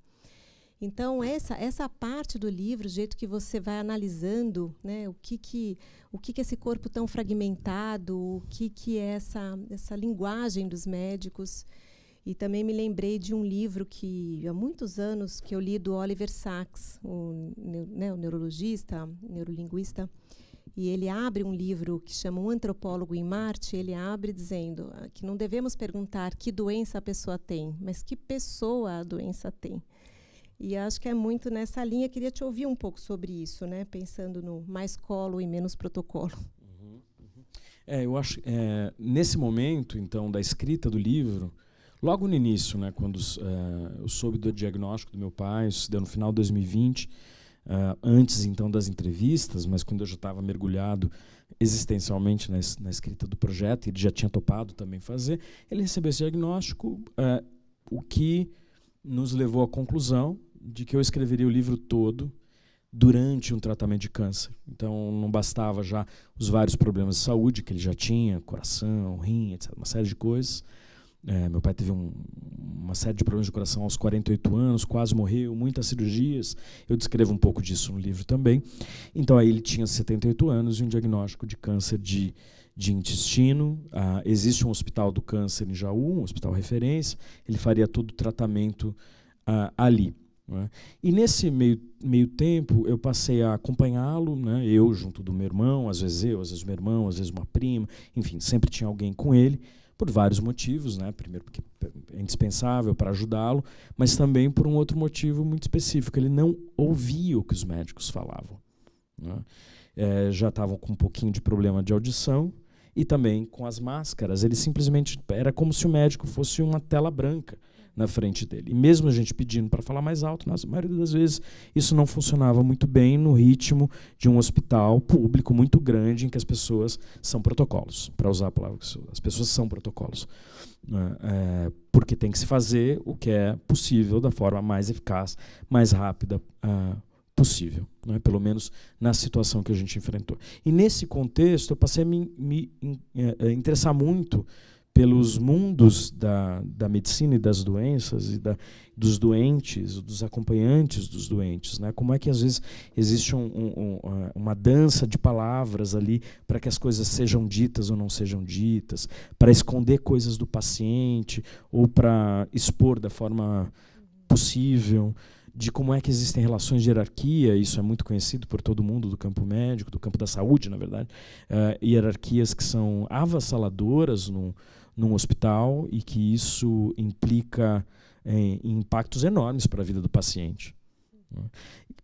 B: Então, essa parte do livro, o jeito que você vai analisando, né, o que é esse corpo tão fragmentado, o que é essa linguagem dos médicos. E também me lembrei de um livro que, há muitos anos, que eu li do Oliver Sacks, o neurologista, neurolinguista, e ele abre um livro que chama Um Antropólogo em Marte. Ele abre dizendo que não devemos perguntar que doença a pessoa tem, mas que pessoa a doença tem. E acho que é muito nessa linha. Queria te ouvir um pouco sobre isso, né? Pensando no mais colo e menos protocolo.
C: Eu acho nesse momento, então, da escrita do livro, logo no início, né, quando eu soube do diagnóstico do meu pai, isso se deu no final de 2020, antes então das entrevistas, mas quando eu já estava mergulhado existencialmente na escrita do projeto, e ele já tinha topado também fazer, ele recebeu esse diagnóstico, o que nos levou à conclusão de que eu escreveria o livro todo durante um tratamento de câncer. Então, não bastava já os vários problemas de saúde que ele já tinha, coração, rim, etc., uma série de coisas. Meu pai teve uma série de problemas de coração aos 48 anos, quase morreu, muitas cirurgias. Eu descrevo um pouco disso no livro também. Então, aí ele tinha 78 anos e um diagnóstico de câncer de intestino. Existe um hospital do câncer em Jaú, um hospital referência. Ele faria todo o tratamento ali. Né? E nesse meio tempo, eu passei a acompanhá-lo, né? Eu junto do meu irmão, às vezes meu irmão, às vezes uma prima, enfim, sempre tinha alguém com ele, por vários motivos, né? Primeiro porque é indispensável para ajudá-lo, mas também por um outro motivo muito específico. Ele não ouvia o que os médicos falavam, né? Já estavam com um pouquinho de problema de audição e também com as máscaras. Ele simplesmente era como se o médico fosse uma tela branca na frente dele. E mesmo a gente pedindo para falar mais alto, na maioria das vezes isso não funcionava muito bem no ritmo de um hospital público muito grande em que as pessoas são protocolos, para usar a palavra, as pessoas são protocolos. Porque tem que se fazer o que é possível da forma mais eficaz, mais rápida possível, né? Pelo menos na situação que a gente enfrentou. E nesse contexto eu passei a me interessar muito pelos mundos da medicina e das doenças, e dos doentes, dos acompanhantes dos doentes, né? Como é que às vezes existe uma dança de palavras ali para que as coisas sejam ditas ou não sejam ditas, para esconder coisas do paciente ou para expor da forma possível, de como é que existem relações de hierarquia. Isso é muito conhecido por todo mundo do campo médico, do campo da saúde, na verdade, hierarquias que são avassaladoras num hospital e que isso implica impactos enormes para a vida do paciente.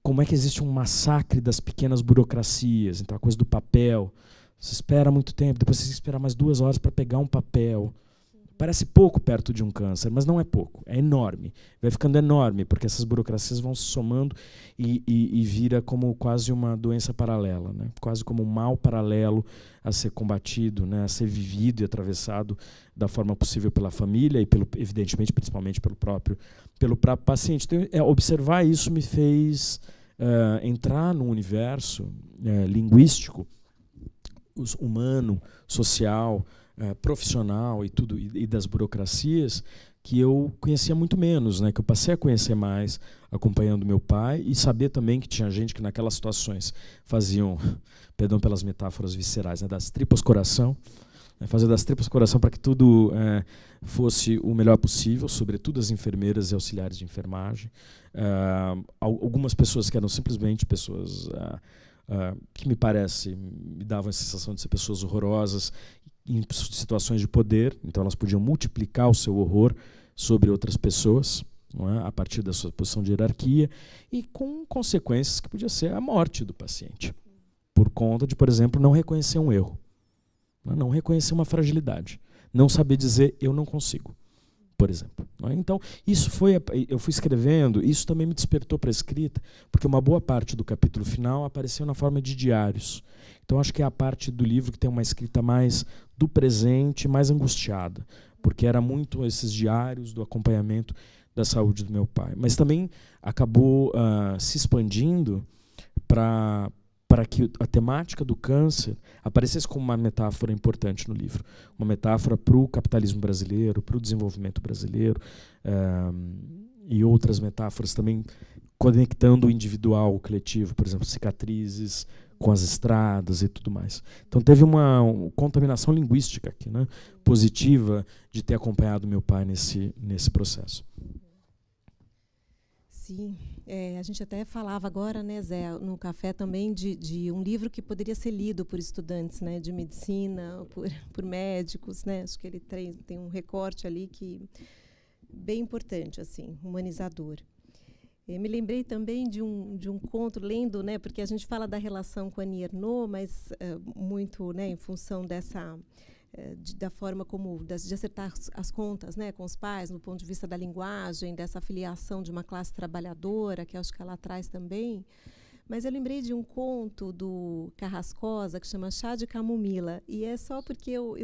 C: Como é que existe um massacre das pequenas burocracias, então a coisa do papel, você espera muito tempo, depois você tem que esperar mais 2 horas para pegar um papel. Parece pouco perto de um câncer, mas não é pouco, é enorme. Vai ficando enorme, porque essas burocracias vão se somando e vira como quase uma doença paralela, né? Quase como um mal paralelo a ser combatido, né? A ser vivido e atravessado da forma possível pela família e, evidentemente, principalmente pelo próprio paciente. Então, observar isso me fez entrar num universo linguístico, humano, social, profissional e tudo, e das burocracias, que eu conhecia muito menos, né? Que eu passei a conhecer mais acompanhando meu pai, e saber também que tinha gente que naquelas situações faziam, perdão pelas metáforas viscerais, né? Das tripas coração, né? Fazer das tripas coração para que tudo fosse o melhor possível, sobretudo as enfermeiras e auxiliares de enfermagem. Algumas pessoas que eram simplesmente pessoas que me davam a sensação de ser pessoas horrorosas em situações de poder, então elas podiam multiplicar o seu horror sobre outras pessoas, não é? A partir da sua posição de hierarquia, e com consequências que podia ser a morte do paciente, por conta de, por exemplo, não reconhecer um erro, não reconhecer uma fragilidade, não saber dizer eu não consigo, por exemplo. Então, eu fui escrevendo, isso também me despertou para a escrita, porque uma boa parte do capítulo final apareceu na forma de diários. Então, acho que é a parte do livro que tem uma escrita mais do presente, mais angustiada, porque era muito esses diários do acompanhamento da saúde do meu pai. Mas também acabou se expandindo para que a temática do câncer aparecesse como uma metáfora importante no livro. Uma metáfora para o capitalismo brasileiro, para o desenvolvimento brasileiro, e outras metáforas também conectando o individual ao coletivo, por exemplo, cicatrizes com as estradas e tudo mais. Então teve uma contaminação linguística aqui, né, positiva, de ter acompanhado meu pai nesse processo.
B: Sim, a gente até falava agora, né, Zé, no café também, de um livro que poderia ser lido por estudantes, né, de medicina, por médicos, né. Acho que ele tem um recorte ali que bem importante, assim, humanizador. Me lembrei também de um conto, lendo, né, porque a gente fala da relação com a Annie Ernaux, mas muito, né, em função da forma como de acertar as contas, né, com os pais, no ponto de vista da linguagem, dessa filiação de uma classe trabalhadora, que acho que ela traz também. Mas eu lembrei de um conto do Carrascosa que chama Chá de Camomila, e é só porque eu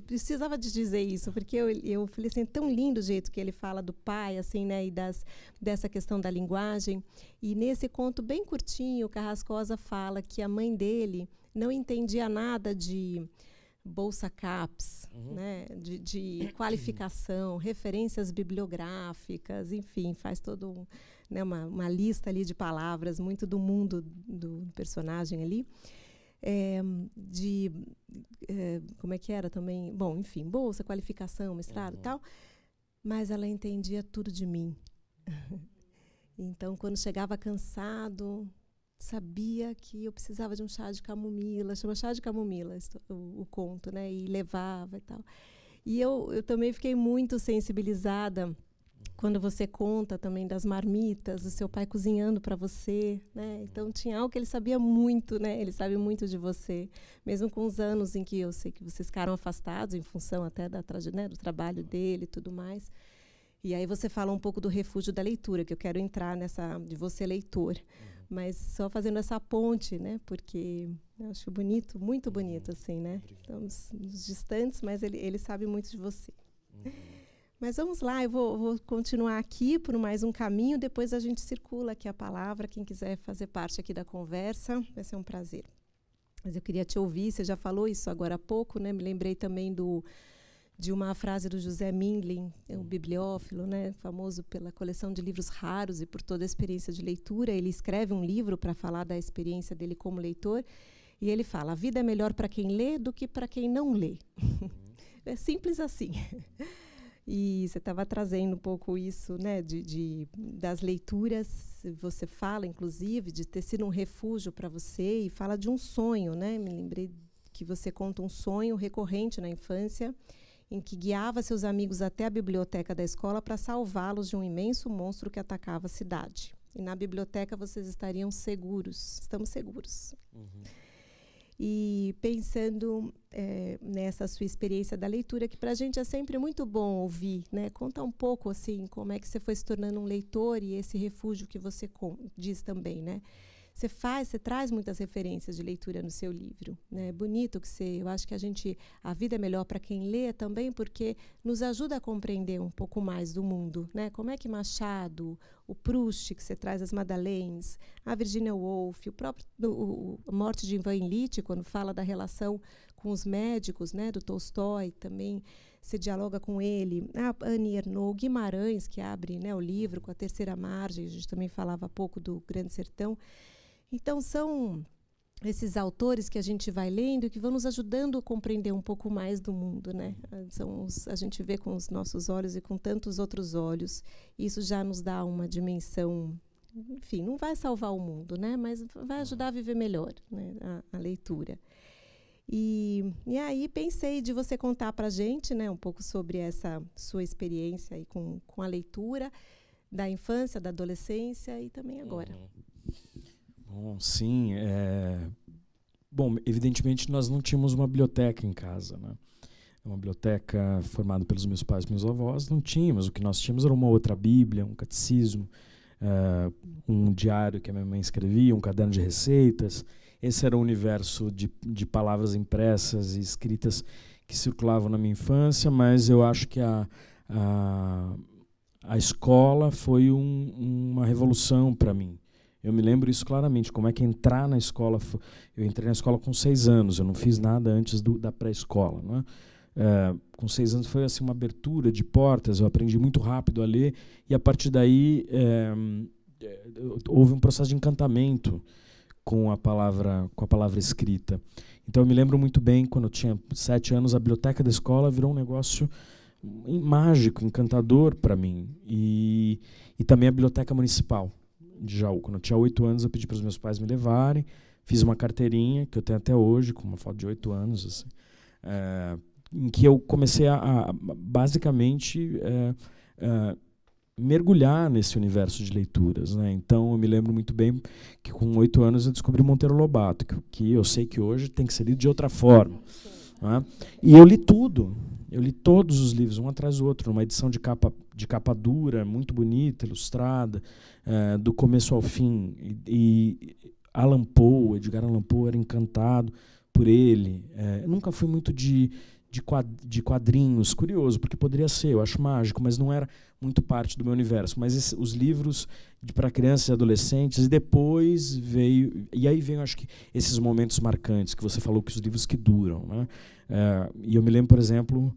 B: precisava de dizer isso, porque eu falei assim, tão lindo o jeito que ele fala do pai, assim, né, e dessa questão da linguagem. E nesse conto bem curtinho, o Carrascosa fala que a mãe dele não entendia nada de bolsa CAPES, né, de qualificação, referências bibliográficas, enfim, faz todo né, uma lista ali de palavras, muito do mundo do personagem ali, como é que era também? Bom, enfim, bolsa, qualificação, mestrado e tal, mas ela entendia tudo de mim. Então, quando chegava cansado, sabia que eu precisava de um chá de camomila, chama Chá de Camomila o conto, né, e levava e tal. E eu também fiquei muito sensibilizada quando você conta também das marmitas, do seu pai cozinhando para você, né? Então tinha algo que ele sabia muito, né? Ele sabe muito de você, mesmo com os anos em que eu sei que vocês ficaram afastados em função até do trabalho dele e tudo mais. E aí você fala um pouco do refúgio da leitura, que eu quero entrar nessa de você leitor, mas só fazendo essa ponte, né? Porque eu acho bonito, muito bonito assim, né? Estamos distantes, mas ele sabe muito de você. Mas vamos lá, eu vou continuar aqui por mais um caminho, depois a gente circula aqui a palavra, quem quiser fazer parte aqui da conversa, vai ser um prazer. Mas eu queria te ouvir, você já falou isso agora há pouco, né? Me lembrei também de uma frase do José Mindlin, o bibliófilo, né? Famoso pela coleção de livros raros e por toda a experiência de leitura. Ele escreve um livro para falar da experiência dele como leitor, e ele fala: a vida é melhor para quem lê do que para quem não lê. É simples assim. E você estava trazendo um pouco isso, né, das leituras. Você fala, inclusive, de ter sido um refúgio para você, e fala de um sonho, né? Me lembrei que você conta um sonho recorrente na infância, em que guiava seus amigos até a biblioteca da escola para salvá-los de um imenso monstro que atacava a cidade. E na biblioteca vocês estariam seguros. Estamos seguros. E pensando nessa sua experiência da leitura, que para a gente é sempre muito bom ouvir, né? Conta um pouco assim como é que você foi se tornando um leitor e esse refúgio que você diz também, né? Você traz muitas referências de leitura no seu livro, né? É bonito que eu acho que a vida é melhor para quem lê também, porque nos ajuda a compreender um pouco mais do mundo, né? Como é que Machado, o Proust, que você traz as Madeleines, a Virginia Woolf, a Morte de Ivan Illich, quando fala da relação com os médicos, né? Do Tolstói, também se dialoga com ele, a Annie Ernaux, Guimarães, que abre, né, o livro com a Terceira Margem, a gente também falava há pouco do Grande Sertão. Então, são esses autores que a gente vai lendo e que vão nos ajudando a compreender um pouco mais do mundo, né? A gente vê com os nossos olhos e com tantos outros olhos. Isso já nos dá uma dimensão, enfim, não vai salvar o mundo, né? Mas vai ajudar a viver melhor, né? A leitura. E aí pensei de você contar para a gente, né, um pouco sobre essa sua experiência aí com a leitura, da infância, da adolescência e também agora.
C: Bom, sim. Bom, evidentemente nós não tínhamos uma biblioteca em casa, né? Uma biblioteca formada pelos meus pais e meus avós, não tínhamos. O que nós tínhamos era uma outra Bíblia, um catecismo, um diário que a minha mãe escrevia, um caderno de receitas. Esse era o universo de palavras impressas e escritas que circulavam na minha infância, mas eu acho que a escola foi uma revolução para mim. Eu me lembro isso claramente, como é que entrar na escola. Eu entrei na escola com 6 anos, eu não fiz nada antes da pré-escola, né? Com 6 anos foi assim, uma abertura de portas, eu aprendi muito rápido a ler, e a partir daí houve um processo de encantamento com a palavra escrita. Então eu me lembro muito bem, quando eu tinha 7 anos, a biblioteca da escola virou um negócio mágico, encantador para mim. E também a biblioteca municipal de Jaú. Quando eu tinha 8 anos, eu pedi para os meus pais me levarem, fiz uma carteirinha, que eu tenho até hoje, com uma foto de 8 anos, assim, em que eu comecei a basicamente mergulhar nesse universo de leituras, né? Então eu me lembro muito bem que com 8 anos eu descobri Monteiro Lobato, que eu sei que hoje tem que ser lido de outra forma, né? E eu li tudo, eu li todos os livros, um atrás do outro, numa edição de capa dura, muito bonita, ilustrada, do começo ao fim. E Edgar Allan Poe, era encantado por ele. Nunca fui muito de quadrinhos, curioso, porque poderia ser, eu acho mágico, mas não era muito parte do meu universo. Mas os livros para crianças e adolescentes, e depois veio, acho que esses momentos marcantes que você falou, que os livros que duram, né? E eu me lembro, por exemplo,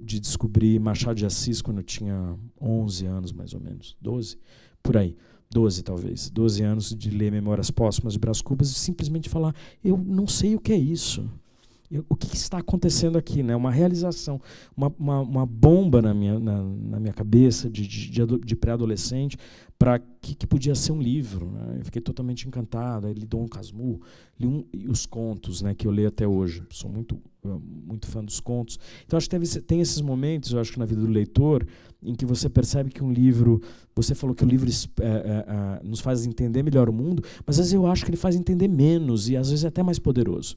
C: de descobrir Machado de Assis quando eu tinha 11 anos, mais ou menos, 12, por aí. 12 talvez, 12 anos, de ler Memórias Póstumas de Brás Cubas e simplesmente falar, eu não sei o que é isso. O que está acontecendo aqui, né? Uma realização, uma bomba na minha cabeça de pré-adolescente para que podia ser um livro, né? Eu fiquei totalmente encantado. Aí li Dom Casmurro, li os contos, né, que eu leio até hoje. Sou muito muito fã dos contos. Então, acho que tem esses momentos, eu acho que na vida do leitor, em que você percebe que um livro... Você falou que o livro nos faz entender melhor o mundo, mas às vezes eu acho que ele faz entender menos e às vezes é até mais poderoso.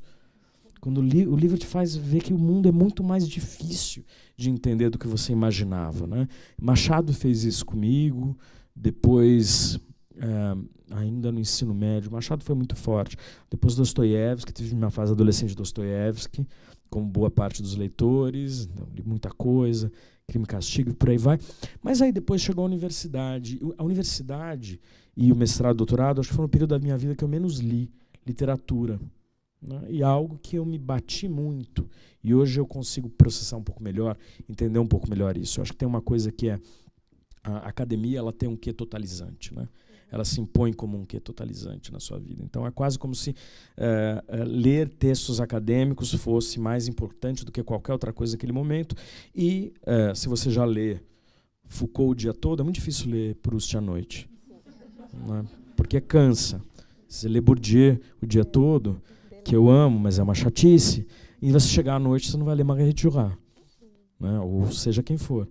C: Quando o livro te faz ver que o mundo é muito mais difícil de entender do que você imaginava, né? Machado fez isso comigo, depois, ainda no ensino médio, Machado foi muito forte. Depois Dostoiévski, tive uma fase adolescente de Dostoiévski, como boa parte dos leitores, então, li muita coisa, Crime e Castigo, e por aí vai. Mas aí depois chegou a universidade. A universidade e o mestrado e doutorado, acho que foi um período da minha vida que eu menos li literatura. Né? E algo que eu me bati muito. E hoje eu consigo processar um pouco melhor, entender um pouco melhor isso. Eu acho que tem uma coisa que é... A academia, ela tem um quê totalizante, né? Ela se impõe como um quê totalizante na sua vida. Então, é quase como se ler textos acadêmicos fosse mais importante do que qualquer outra coisa naquele momento. E, se você já lê Foucault o dia todo, é muito difícil ler Proust à noite. Né? Porque cansa. Você lê Bourdieu o dia todo, que eu amo, mas é uma chatice, e você chegar à noite, você não vai ler Marguerite Duras, né? Ou seja quem for.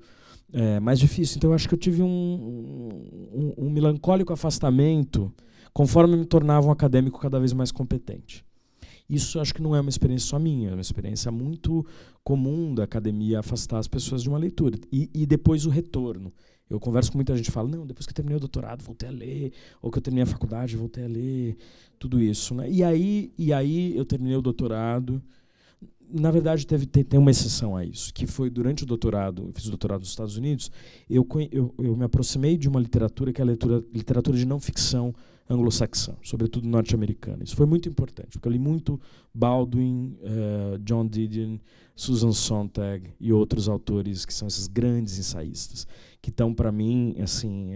C: É mais difícil. Então, eu acho que eu tive um melancólico afastamento conforme eu me tornava um acadêmico cada vez mais competente. Isso acho que não é uma experiência só minha, é uma experiência muito comum da academia afastar as pessoas de uma leitura. E depois o retorno. Eu converso com muita gente que fala, não, depois que eu terminei o doutorado, voltei a ler, ou que eu terminei a faculdade, voltei a ler, tudo isso. Né? E aí eu terminei o doutorado. Na verdade, tem uma exceção a isso, que foi durante o doutorado, eu fiz o doutorado nos Estados Unidos, eu me aproximei de uma literatura que é a literatura de não ficção anglo-saxã, sobretudo norte-americana. Isso foi muito importante, porque eu li muito Baldwin, John Didion, Susan Sontag e outros autores que são esses grandes ensaístas, que estão, para mim, assim,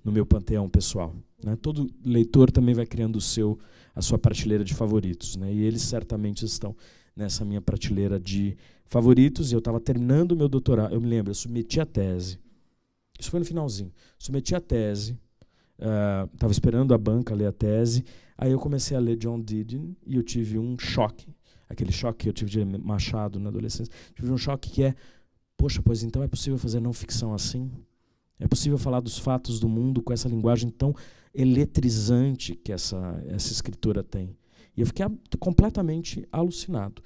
C: no meu panteão pessoal. Né? Todo leitor também vai criando a sua prateleira de favoritos, né? E eles certamente estão nessa minha prateleira de favoritos. E eu estava terminando o meu doutorado, eu me lembro, eu submeti a tese. Isso foi no finalzinho. Submeti a tese, estava esperando a banca ler a tese, aí eu comecei a ler John Didion e eu tive um choque, aquele choque que eu tive de Machado na adolescência, tive um choque que é, poxa, pois então é possível fazer não ficção assim? É possível falar dos fatos do mundo com essa linguagem tão eletrizante que essa escritora tem? E eu fiquei completamente alucinado.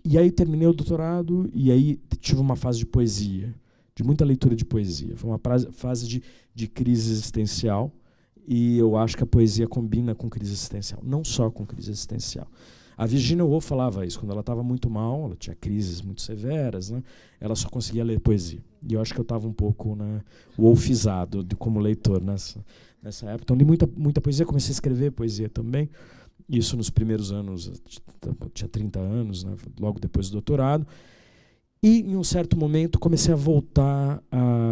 C: E aí terminei o doutorado e aí tive uma fase de poesia, de muita leitura de poesia. Foi uma fase de crise existencial e eu acho que a poesia combina com crise existencial, não só com crise existencial. A Virginia Woolf falava isso, quando ela estava muito mal, ela tinha crises muito severas, né? Ela só conseguia ler poesia. E eu acho que eu estava um pouco, né, wolfizado como leitor nessa época. Então li muita poesia, comecei a escrever poesia também. Isso nos primeiros anos, tinha 30 anos, né, logo depois do doutorado. E, em um certo momento, comecei a voltar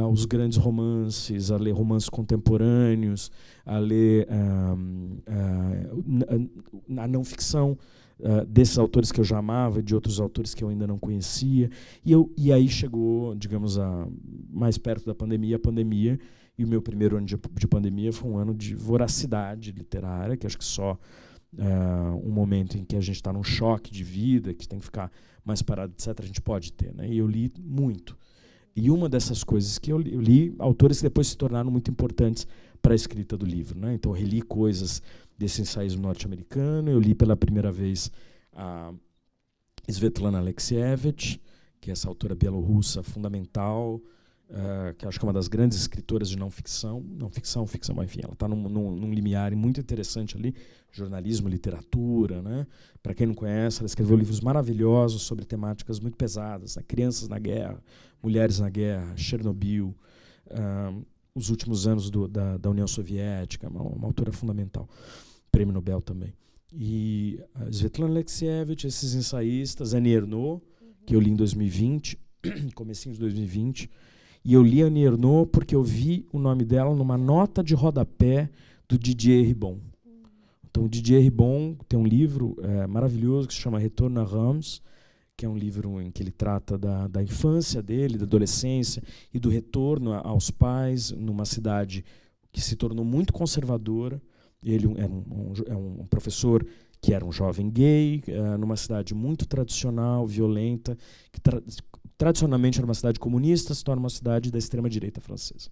C: aos grandes romances, a ler romances contemporâneos, a ler a não ficção desses autores que eu já amava e de outros autores que eu ainda não conhecia. E aí chegou, digamos, mais perto da pandemia, a pandemia, e o meu primeiro ano de pandemia foi um ano de voracidade literária, que acho que só um momento em que a gente está num choque de vida, que tem que ficar mais parado, etc., a gente pode ter. Né? E eu li muito. E uma dessas coisas que eu li autores que depois se tornaram muito importantes para a escrita do livro. Né? Então, eu reli coisas desse ensaísmo norte-americano, eu li pela primeira vez a Svetlana Alexievich, que é essa autora bielorrussa fundamental, que acho que é uma das grandes escritoras de não ficção, mas enfim, ela está num limiar muito interessante ali, jornalismo, literatura, né? Para quem não conhece, ela escreveu livros maravilhosos sobre temáticas muito pesadas, né? Crianças na guerra, mulheres na guerra, Chernobyl, os últimos anos da União Soviética, uma autora fundamental, prêmio Nobel também. E a Svetlana Alexievich, esses ensaístas, Annie Ernaux, que eu li em 2020, comecinho de 2020, e eu li Annie Ernaux porque eu vi o nome dela numa nota de rodapé do Didier Ribon. Então, o Didier Ribon tem um livro maravilhoso que se chama Retorno a Reims, que é um livro em que ele trata da infância dele, da adolescência e do retorno aos pais numa cidade que se tornou muito conservadora. Ele é um professor que era um jovem gay, numa cidade muito tradicional, violenta, que tradicionalmente era uma cidade comunista, se torna uma cidade da extrema-direita francesa.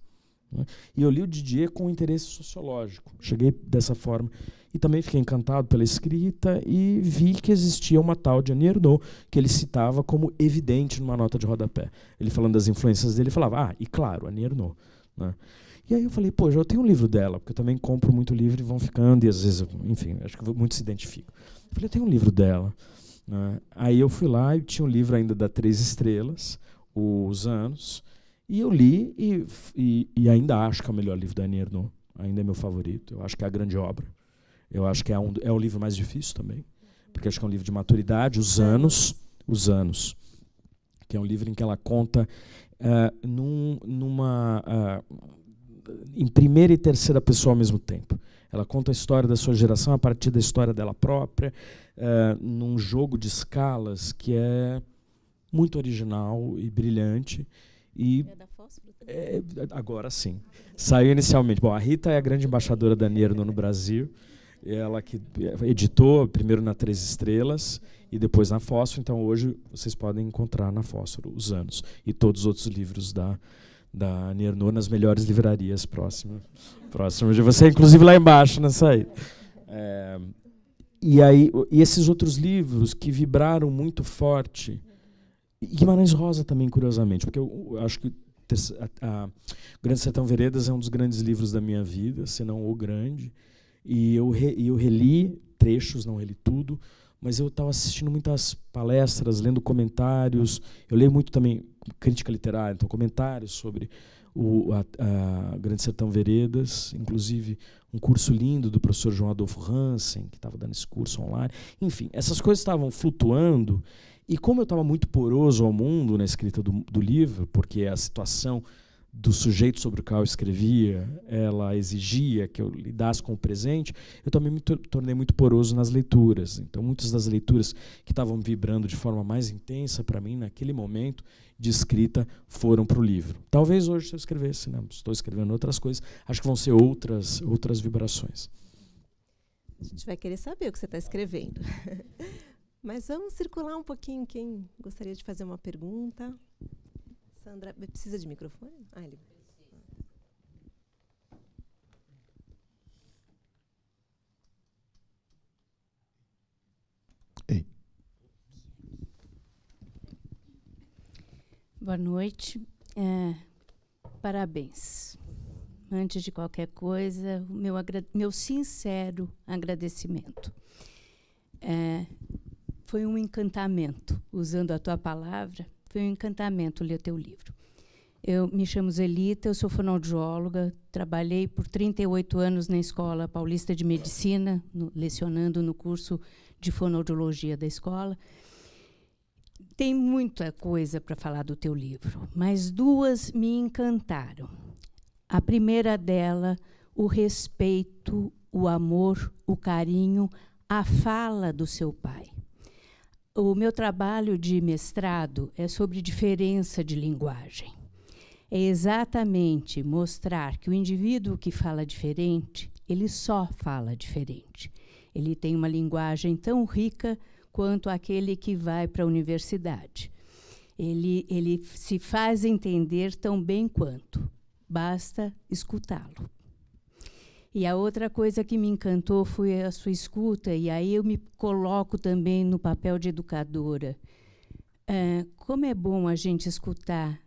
C: E eu li o Didier com interesse sociológico. Cheguei dessa forma. E também fiquei encantado pela escrita e vi que existia uma tal de Annie Ernaux, que ele citava como evidente numa nota de rodapé. Ele falando das influências dele, falava, e claro, Annie Ernaux. Né? E aí eu falei, já tenho um livro dela, porque eu também compro muito livro e vão ficando, e às vezes, enfim, acho que muitos se identificam. Eu falei, eu tenho um livro dela. Né? Aí eu fui lá e tinha um livro ainda da 3 Estrelas, Os Anos, e eu li e ainda acho que é o melhor livro da Annie Ernaux. Ainda é meu favorito. Eu acho que é a grande obra. Eu acho que é o livro mais difícil também, porque acho que é um livro de maturidade, Os Anos, que é um livro em que ela conta em primeira e terceira pessoa ao mesmo tempo. Ela conta a história da sua geração a partir da história dela própria, num jogo de escalas que é muito original e brilhante. E
A: é da Fósforo?
C: Agora sim. Saiu inicialmente. Bom, a Rita é a grande embaixadora da Annie Ernaux no Brasil. Ela que editou primeiro na 3 Estrelas e depois na Fósforo. Então hoje vocês podem encontrar na Fósforo Os Anos e todos os outros livros da Annie Ernaux nas melhores livrarias próximas de você, inclusive lá embaixo na saída. E esses outros livros que vibraram muito forte. E Guimarães Rosa também, curiosamente, porque eu acho que Grande Sertão Veredas é um dos grandes livros da minha vida, se não o grande. E eu reli trechos, não reli tudo, mas eu estava assistindo muitas palestras, lendo comentários. Eu leio muito também crítica literária, então comentários sobre a Grande Sertão Veredas, inclusive um curso lindo do professor João Adolfo Hansen, que estava dando esse curso online. Enfim, essas coisas estavam flutuando. E como eu estava muito poroso ao mundo na escrita do livro, porque a situação do sujeito sobre o qual eu escrevia, ela exigia que eu lidasse com o presente, eu também me tornei muito poroso nas leituras. Então, muitas das leituras que estavam vibrando de forma mais intensa para mim, naquele momento de escrita, foram para o livro. Talvez hoje, se eu escrevesse, não, estou escrevendo outras coisas, acho que vão ser outras vibrações.
B: A gente vai querer saber o que você está escrevendo. Mas vamos circular um pouquinho quem gostaria de fazer uma pergunta. Sandra, precisa de microfone? Ele...
D: Ei.
E: Boa noite. Parabéns. Antes de qualquer coisa, meu sincero agradecimento. Foi um encantamento, usando a tua palavra, foi um encantamento ler teu livro. Eu me chamo Zelita, eu sou fonoaudióloga, trabalhei por 38 anos na Escola Paulista de Medicina, lecionando no curso de fonoaudiologia da escola. Tem muita coisa para falar do teu livro, mas duas me encantaram. A primeira dela, o respeito, o amor, o carinho, a fala do seu pai. O meu trabalho de mestrado é sobre diferença de linguagem. É exatamente mostrar que o indivíduo que fala diferente, ele só fala diferente. Ele tem uma linguagem tão rica quanto aquele que vai para a universidade. Ele se faz entender tão bem quanto. Basta escutá-lo. E a outra coisa que me encantou foi a sua escuta, e aí eu me coloco também no papel de educadora. Como é bom a gente escutar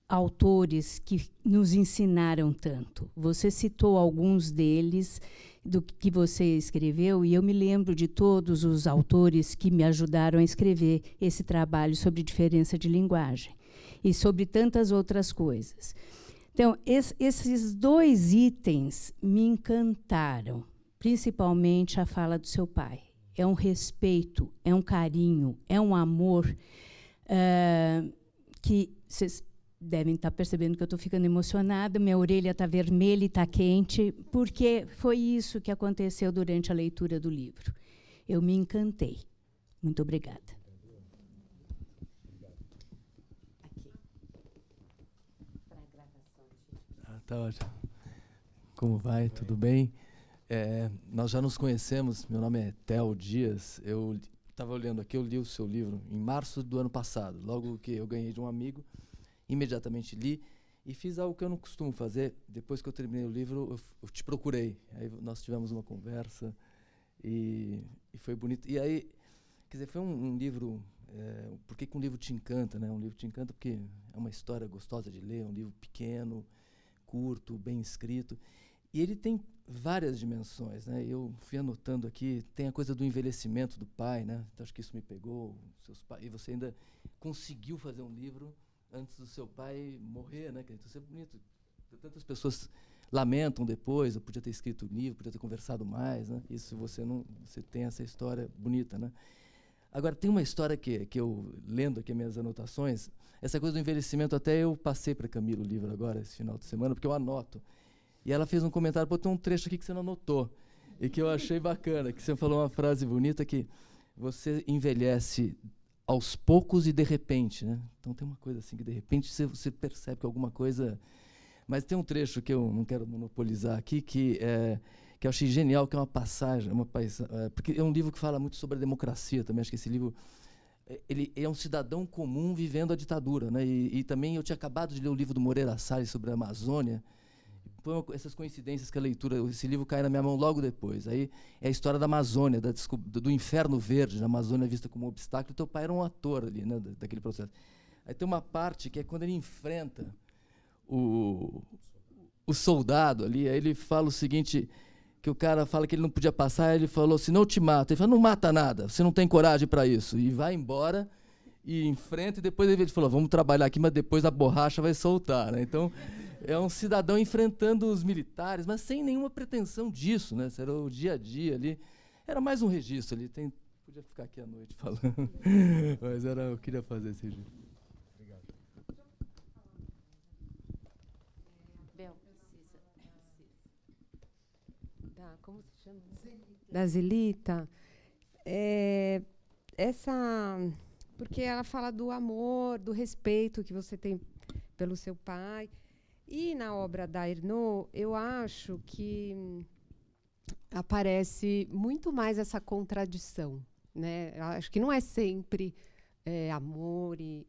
E: autores que nos ensinaram tanto. Você citou alguns deles, do que você escreveu, e eu me lembro de todos os autores que me ajudaram a escrever esse trabalho sobre diferença de linguagem, e sobre tantas outras coisas. Então, esses dois itens me encantaram, principalmente a fala do seu pai. É um respeito, é um carinho, é um amor que vocês devem estar percebendo que eu estou ficando emocionada, minha orelha está vermelha e está quente, porque foi isso que aconteceu durante a leitura do livro. Eu me encantei. Muito obrigada.
D: Tá ótimo. Como vai? Tudo bem? Nós já nos conhecemos, meu nome é Theo Dias, eu estava olhando aqui, eu li o seu livro em março do ano passado, logo que eu ganhei de um amigo, imediatamente li e fiz algo que eu não costumo fazer. Depois que eu terminei o livro, eu te procurei, aí nós tivemos uma conversa e foi bonito. E aí, quer dizer, foi um livro, por que um livro te encanta, né? Um livro te encanta porque é uma história gostosa de ler, um livro pequeno, curto, bem escrito, e ele tem várias dimensões, né? Eu fui anotando aqui, tem a coisa do envelhecimento do pai, né? Então, acho que isso me pegou, e você ainda conseguiu fazer um livro antes do seu pai morrer, né? Então, isso é bonito. Tantas pessoas lamentam depois, eu podia ter escrito um livro, podia ter conversado mais, né? Isso você tem essa história bonita, né? Agora, tem uma história que eu, lendo aqui minhas anotações, essa coisa do envelhecimento, até eu passei para a Camila o livro agora, esse final de semana, porque eu anoto. E ela fez um comentário, botou um trecho aqui que você não anotou, e que eu achei bacana, que você falou uma frase bonita, que você envelhece aos poucos e de repente, né? Então tem uma coisa assim, que de repente você percebe que alguma coisa... Mas tem um trecho que eu não quero monopolizar aqui, que eu achei genial, que é uma passagem, porque é um livro que fala muito sobre a democracia também. Acho que esse livro ele é um cidadão comum vivendo a ditadura, né? E também eu tinha acabado de ler o livro do Moreira Salles sobre a Amazônia. Foi essas coincidências que a leitura, esse livro cai na minha mão logo depois. Aí é a história da Amazônia, do inferno verde, na Amazônia vista como um obstáculo. Teu pai era um ator ali, né, daquele processo. Aí tem uma parte que é quando ele enfrenta o soldado ali, aí ele fala o seguinte, que o cara fala que ele não podia passar, ele falou assim, não te mata. Ele falou, não mata nada, você não tem coragem para isso. E vai embora e enfrenta, e depois ele falou, vamos trabalhar aqui, mas depois a borracha vai soltar, né? Então, é um cidadão enfrentando os militares, mas sem nenhuma pretensão disso, né? Era o dia a dia ali. Era mais um registro ali. Podia ficar aqui à noite falando, mas eu queria fazer esse registro. Obrigado.
A: Bel, como se chama? Da Zelita. Porque ela fala do amor, do respeito que você tem pelo seu pai. E na obra da Ernaux, eu acho que aparece muito mais essa contradição, né? Eu acho que não é sempre amor e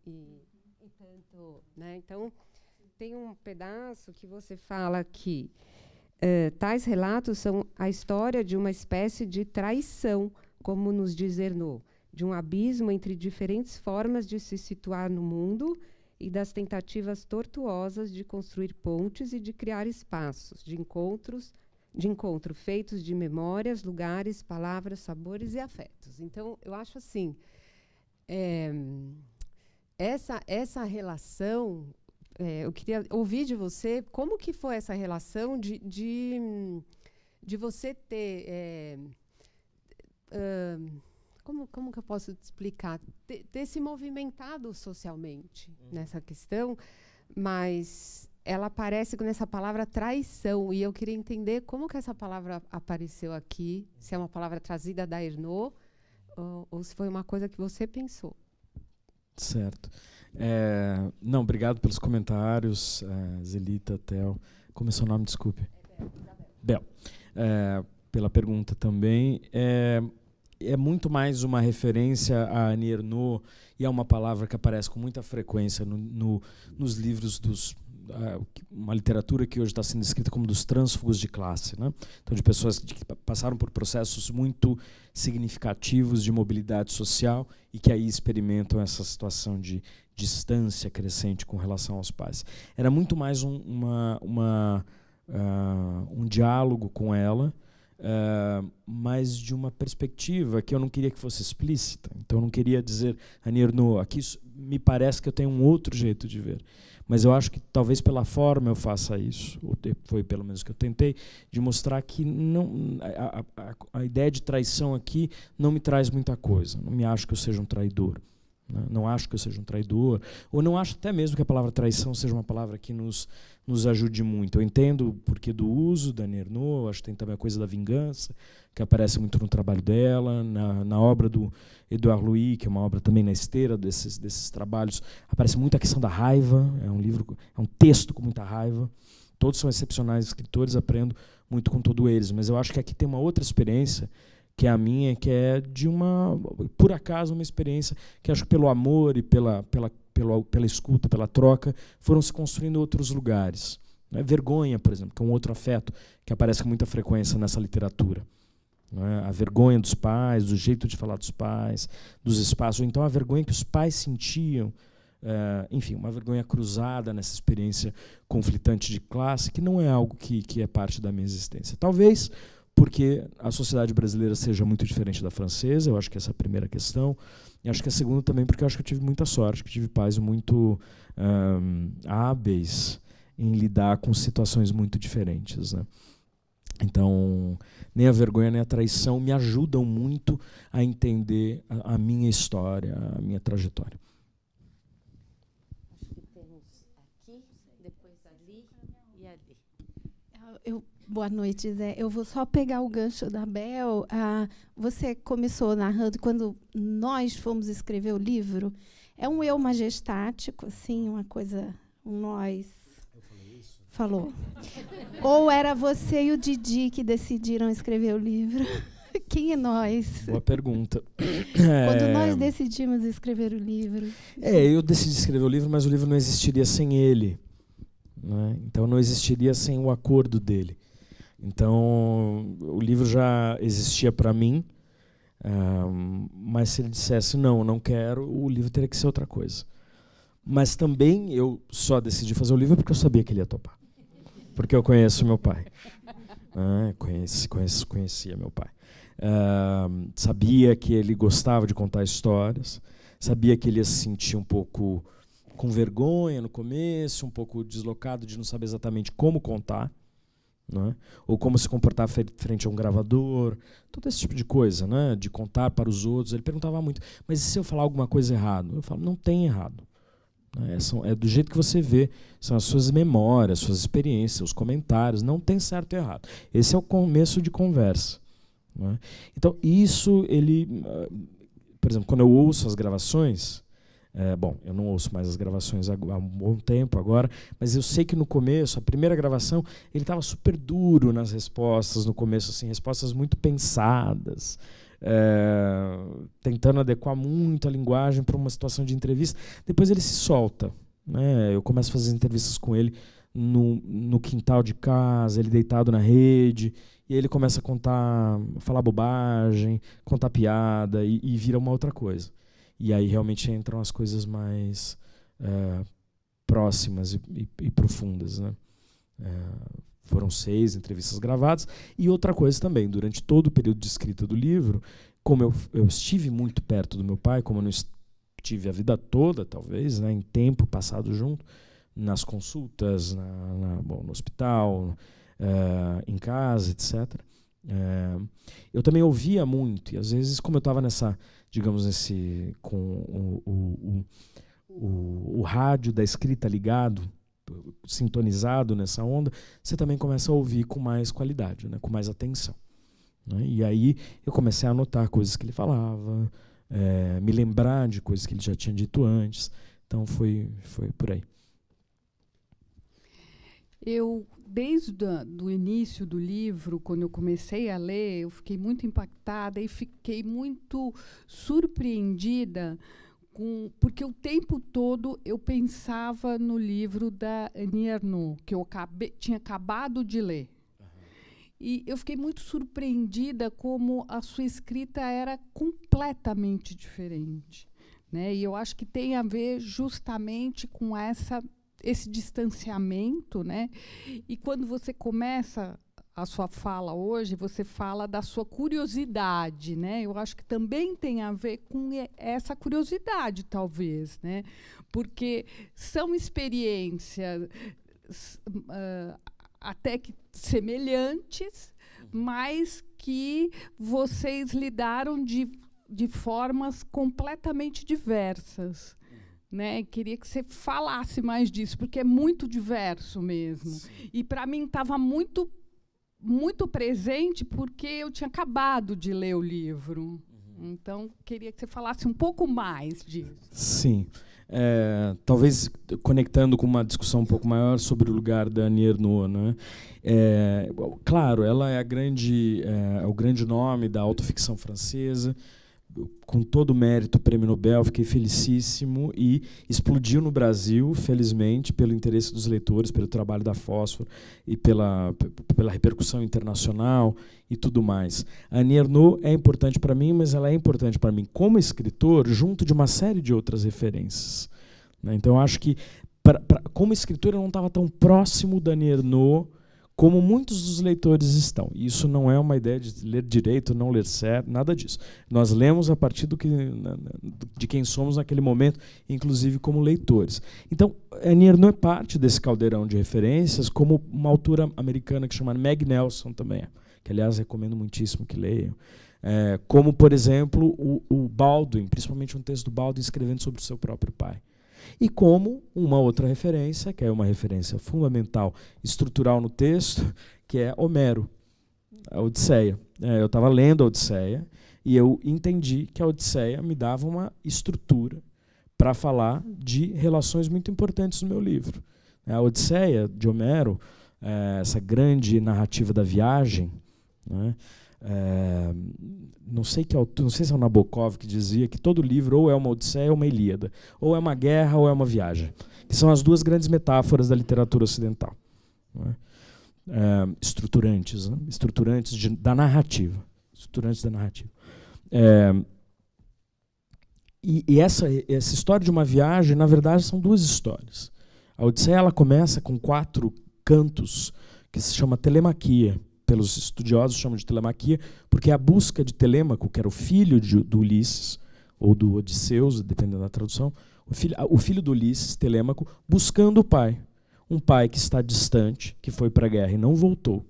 A: tanto, né? Então, tem um pedaço que você fala que tais relatos são a história de uma espécie de traição, como nos diz Ernaux, de um abismo entre diferentes formas de se situar no mundo e das tentativas tortuosas de construir pontes e de criar espaços de encontro feitos de memórias, lugares, palavras, sabores e afetos. Então, eu acho assim, essa relação, eu queria ouvir de você como que foi essa relação de você ter... Como que eu posso te explicar? Ter se movimentado socialmente nessa questão, mas ela aparece nessa palavra traição, e eu queria entender como que essa palavra apareceu aqui, se é uma palavra trazida da Ernaux, ou se foi uma coisa que você pensou.
C: Certo. Não, obrigado pelos comentários, Zelita, Theo. Como é seu nome, desculpe? Bel. Pela pergunta também. É muito mais uma referência a Annie Ernaux, e é uma palavra que aparece com muita frequência nos livros uma literatura que hoje está sendo escrita como dos trânsfugos de classe, né? Então, de pessoas que passaram por processos muito significativos de mobilidade social e que aí experimentam essa situação de distância crescente com relação aos pais. Era muito mais um diálogo com ela, mas de uma perspectiva que eu não queria que fosse explícita. Então, eu não queria dizer, Annie Ernaux, aqui me parece que eu tenho um outro jeito de ver. Mas eu acho que talvez pela forma eu faça isso, ou foi pelo menos que eu tentei, de mostrar que não, a ideia de traição aqui não me traz muita coisa. Não me acho que eu seja um traidor. Não acho que eu seja um traidor, ou não acho até mesmo que a palavra traição seja uma palavra que nos ajude muito. Eu entendo o porquê do uso da Annie Ernaux, acho que tem também a coisa da vingança, que aparece muito no trabalho dela, na obra do Edouard Louis, que é uma obra também na esteira desses trabalhos, aparece muito a questão da raiva, é um texto com muita raiva. Todos são excepcionais escritores, aprendo muito com todos eles, mas eu acho que aqui tem uma outra experiência, que é a minha, que é de por acaso, uma experiência que acho que pelo amor e pela escuta, pela troca, foram se construindo em outros lugares. Não é? Vergonha, por exemplo, que é um outro afeto que aparece com muita frequência nessa literatura. Não é? A vergonha dos pais, do jeito de falar dos pais, dos espaços, ou então a vergonha que os pais sentiam, enfim, uma vergonha cruzada nessa experiência conflitante de classe, que não é algo que é parte da minha existência. Talvez porque a sociedade brasileira seja muito diferente da francesa, eu acho que essa é a primeira questão, e acho que a segunda também porque eu acho que eu tive muita sorte, que tive pais muito hábeis em lidar com situações muito diferentes, né? Então, nem a vergonha nem a traição me ajudam muito a entender a minha história, a minha trajetória.
A: Acho que temos aqui, depois ali e ali.
F: Boa noite, Zé. Eu vou só pegar o gancho da Bel. Você começou narrando quando nós fomos escrever o livro. É um eu majestático, assim, uma coisa, um nós.
C: Eu falei isso?
F: Falou. Ou era você e o Didi que decidiram escrever o livro? Quem é nós?
C: Boa pergunta.
F: Quando nós decidimos escrever o livro.
C: Eu decidi escrever o livro, mas o livro não existiria sem ele. Né? Então não existiria sem o acordo dele. Então o livro já existia para mim, mas se ele dissesse não quero, o livro teria que ser outra coisa. Mas também eu só decidi fazer o livro porque eu sabia que ele ia topar. Porque eu conheço meu pai. Conhecia meu pai. Sabia que ele gostava de contar histórias, sabia que ele ia se sentir um pouco com vergonha no começo, um pouco deslocado de não saber exatamente como contar, né? Ou como se comportar frente a um gravador, todo esse tipo de coisa, né? De contar para os outros. Ele perguntava muito, mas e se eu falar alguma coisa errada? Eu falo, não tem errado. É do jeito que você vê, são as suas memórias, suas experiências, os comentários, não tem certo e errado. Esse é o começo de conversa. Né? Então, isso, por exemplo, quando eu ouço as gravações, eu não ouço mais as gravações há um bom tempo agora, mas eu sei que no começo, a primeira gravação, ele estava super duro nas respostas, no começo, assim, respostas muito pensadas, tentando adequar muito a linguagem para uma situação de entrevista. Depois ele se solta. Né? Eu começo a fazer entrevistas com ele no quintal de casa, ele deitado na rede, e aí ele começa a falar bobagem, contar piada, e vira uma outra coisa. E aí realmente entram as coisas mais próximas e profundas. Né? Foram 6 entrevistas gravadas. E outra coisa também, durante todo o período de escrita do livro, como eu estive muito perto do meu pai, como eu não estive a vida toda, talvez, né, em tempo passado junto, nas consultas, no hospital, em casa, etc. Eu também ouvia muito, e às vezes, como eu estava com o rádio da escrita ligado, sintonizado nessa onda, você também começa a ouvir com mais qualidade, né, com mais atenção. Né? E aí eu comecei a anotar coisas que ele falava, me lembrar de coisas que ele já tinha dito antes. Então foi por aí.
G: Eu, desde o início do livro, quando eu comecei a ler, eu fiquei muito impactada e fiquei muito surpreendida, porque o tempo todo eu pensava no livro da Annie Ernaux, que eu tinha acabado de ler. E eu fiquei muito surpreendida como a sua escrita era completamente diferente. Né? E eu acho que tem a ver justamente com esse distanciamento, né? E quando você começa a sua fala hoje, você fala da sua curiosidade, né? Eu acho que também tem a ver com essa curiosidade, talvez, né? Porque são experiências até que semelhantes, mas que vocês lidaram de formas completamente diversas. Né? Queria que você falasse mais disso, porque é muito diverso mesmo. Sim. E, para mim, estava muito, muito presente, porque eu tinha acabado de ler o livro. Uhum. Então, queria que você falasse um pouco mais disso.
C: Sim. Talvez conectando com uma discussão um pouco maior sobre o lugar da Annie Ernaux, né? Claro, ela é o grande nome da autoficção francesa, com todo o mérito, Prêmio Nobel, fiquei felicíssimo, e explodiu no Brasil, felizmente, pelo interesse dos leitores, pelo trabalho da Fósforo e pela repercussão internacional e tudo mais. A Annie Ernaux é importante para mim, mas ela é importante para mim como escritor, junto de uma série de outras referências, né? Então, eu acho que, como escritor, eu não estava tão próximo da Annie Ernaux como muitos dos leitores estão. Isso não é uma ideia de ler direito, não ler certo, nada disso. Nós lemos a partir de quem somos naquele momento, inclusive como leitores. Então, Annie Ernaux é parte desse caldeirão de referências, como uma autora americana que chama Meg Nelson também, que, aliás, recomendo muitíssimo que leiam. Como, por exemplo, o Baldwin, principalmente um texto do Baldwin escrevendo sobre o seu próprio pai. E como uma outra referência, que é uma referência fundamental, estrutural no texto, que é Homero, a Odisseia. Eu estava lendo a Odisseia e eu entendi que a Odisseia me dava uma estrutura para falar de relações muito importantes no meu livro. A Odisseia, de Homero, essa grande narrativa da viagem, né? Não sei se é o Nabokov que dizia que todo livro ou é uma Odisseia ou uma Ilíada, ou é uma guerra ou é uma viagem, que são as duas grandes metáforas da literatura ocidental, né? Estruturantes, né? Estruturantes da narrativa, e essa história de uma viagem, na verdade, são duas histórias. A Odisseia, ela começa com 4 cantos que se chama telemaquia. Pelos estudiosos chamam de telemaquia, porque é a busca de Telêmaco, que era o filho do Ulisses, ou do Odisseus, dependendo da tradução, o filho do Ulisses, Telêmaco, buscando o pai. Um pai que está distante, que foi para a guerra e não voltou.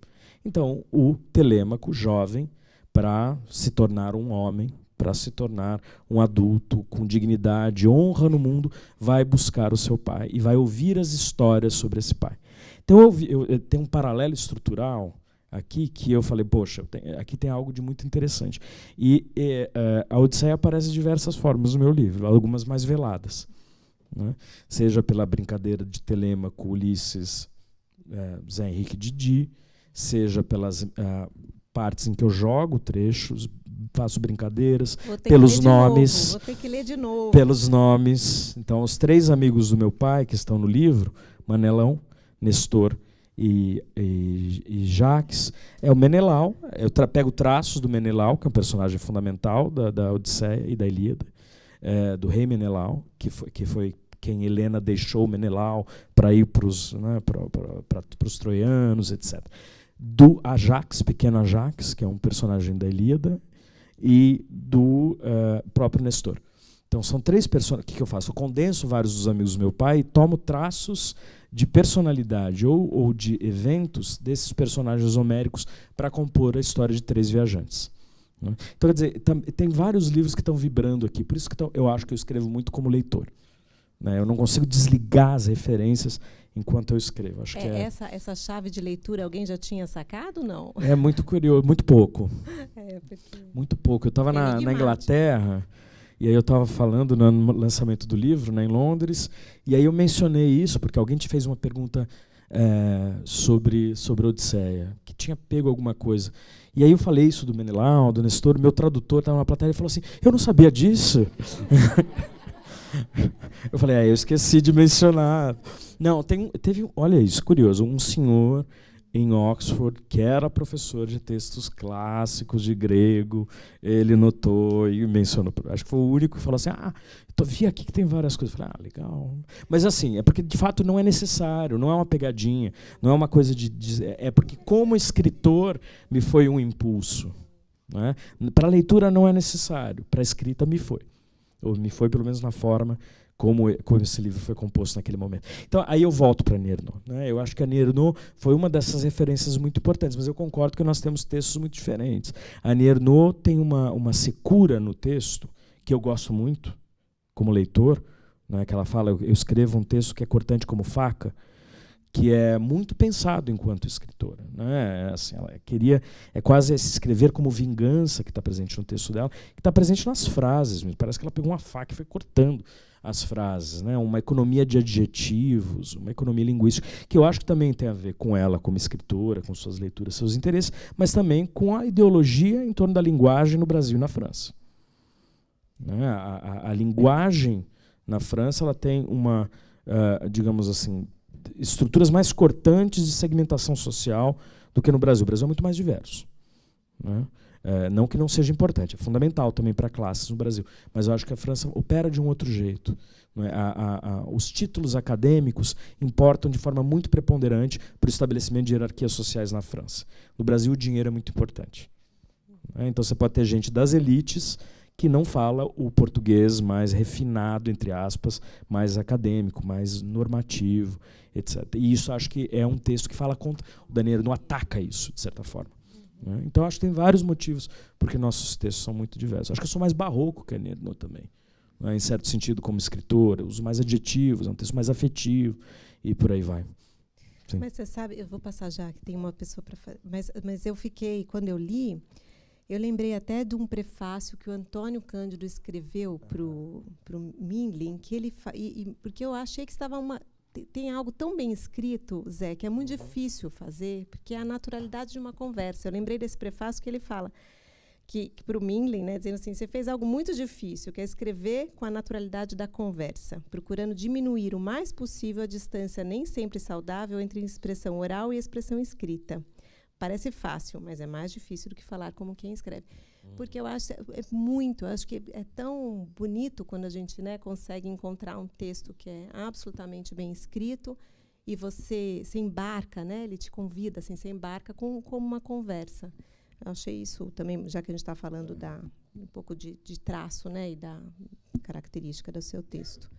C: Então, o Telêmaco, jovem, para se tornar um homem, para se tornar um adulto com dignidade, honra no mundo, vai buscar o seu pai e vai ouvir as histórias sobre esse pai. Então, eu tenho um paralelo estrutural aqui que eu falei, poxa, aqui tem algo de muito interessante. E a Odisseia aparece de diversas formas no meu livro, algumas mais veladas, né? Seja pela brincadeira de Telêmaco, Ulisses, Zé Henrique Didi, seja pelas partes em que eu jogo trechos, faço brincadeiras, pelos nomes.
B: Vou ter que ler de novo.
C: Pelos nomes. Então, os 3 amigos do meu pai que estão no livro, Manelão, Nestor e Jacques, é o Menelau. Eu pego traços do Menelau, que é um personagem fundamental da Odisseia e da Ilíada, do rei Menelau, que foi quem Helena deixou Menelau para ir para os troianos, etc. Do Ajax, pequeno Ajax, que é um personagem da Ilíada, e do próprio Nestor. Então, são 3 personagens. O que eu faço? Eu condenso vários dos amigos do meu pai e tomo traços de personalidade ou de eventos desses personagens homéricos para compor a história de 3 viajantes, né? Então, quer dizer, tem vários livros que estão vibrando aqui, por isso que eu acho que eu escrevo muito como leitor, né? Eu não consigo desligar as referências enquanto eu escrevo. Acho que
B: essa chave de leitura alguém já tinha sacado, não?
C: É muito curioso, muito pouco.
B: Porque
C: muito pouco. Eu estava na Inglaterra, e aí eu estava falando no lançamento do livro, né, em Londres, e aí eu mencionei isso, porque alguém te fez uma pergunta sobre a Odisseia, que tinha pego alguma coisa. E aí eu falei isso do Menelau, do Nestor, meu tradutor estava na plateia e falou assim, eu não sabia disso. Eu falei, eu esqueci de mencionar. Não, teve, olha isso, curioso, um senhor em Oxford, que era professor de textos clássicos de grego, ele notou e mencionou. Acho que foi o único que falou assim, vi aqui que tem várias coisas. Eu falei, legal. Mas assim, é porque de fato não é necessário, não é uma pegadinha, não é uma coisa de é porque como escritor me foi um impulso, né? Para a leitura não é necessário, para a escrita me foi. Ou me foi pelo menos na forma como esse livro foi composto naquele momento. Então, aí eu volto para Annie Ernaux, né? Eu acho que a Annie Ernaux foi uma dessas referências muito importantes, mas eu concordo que nós temos textos muito diferentes. A Annie Ernaux tem uma secura no texto, que eu gosto muito, como leitor, né? Que ela fala, eu escrevo um texto que é cortante como faca, que é muito pensado enquanto escritora, né? Assim, ela queria, quase se escrever como vingança, que está presente no texto dela, que está presente nas frases mesmo. Parece que ela pegou uma faca e foi cortando as frases, né? Uma economia de adjetivos, uma economia linguística, que eu acho que também tem a ver com ela como escritora, com suas leituras, seus interesses, mas também com a ideologia em torno da linguagem no Brasil e na França. Né? A linguagem na França ela tem uma, digamos assim, estruturas mais cortantes de segmentação social do que no Brasil. O Brasil é muito mais diverso. Né? Não que não seja importante, é fundamental também para classes no Brasil, mas eu acho que a França opera de um outro jeito. Né? Os títulos acadêmicos importam de forma muito preponderante para o estabelecimento de hierarquias sociais na França. No Brasil, o dinheiro é muito importante. Né? Então, você pode ter gente das elites que não fala o português mais refinado, entre aspas, mais acadêmico, mais normativo, etc. E isso acho que é um texto que fala contra. O Daniel não ataca isso, de certa forma. Né? Então acho que tem vários motivos porque nossos textos são muito diversos. Acho que eu sou mais barroco que a Nedno também. Né? Em certo sentido, como escritor, eu uso mais adjetivos, é um texto mais afetivo, e por aí vai. Sim.
B: Mas você sabe, eu vou passar já, que tem uma pessoa para fazer. Mas eu fiquei, quando eu li, eu lembrei até de um prefácio que o Antônio Cândido escreveu para o Mindlin, que ele porque eu achei que estava tem algo tão bem escrito, Zé, que é muito difícil fazer, porque é a naturalidade de uma conversa. Eu lembrei desse prefácio que ele fala que para o Mindlin, né, dizendo assim, você fez algo muito difícil, que é escrever com a naturalidade da conversa, procurando diminuir o mais possível a distância nem sempre saudável entre expressão oral e expressão escrita. Parece fácil, mas é mais difícil do que falar como quem escreve. Porque eu acho eu acho que é tão bonito quando a gente, né, consegue encontrar um texto que é absolutamente bem escrito e você se embarca, né, ele te convida, assim, você embarca como uma conversa. Eu achei isso também, já que a gente está falando um pouco de traço, né, e da característica do seu texto.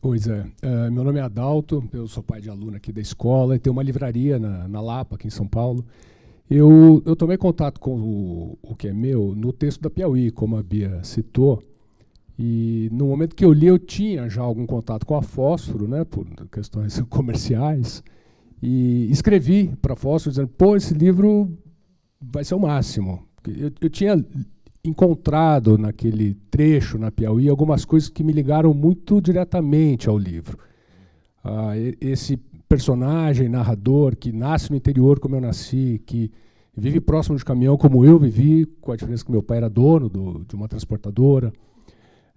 H: Oi, Zé. Meu nome é Adalto, eu sou pai de aluno aqui da escola e tenho uma livraria na Lapa, aqui em São Paulo. Eu tomei contato com o que é meu no texto da Piauí, como a Bia citou, e no momento que eu li eu tinha já algum contato com a Fósforo, né, por questões comerciais, e escrevi para a Fósforo dizendo, pô, esse livro vai ser o máximo. Eu tinha encontrado naquele trecho na Piauí algumas coisas que me ligaram muito diretamente ao livro. Esse personagem, narrador, que nasce no interior como eu nasci, que vive próximo de caminhão como eu vivi, com a diferença que meu pai era dono de uma transportadora,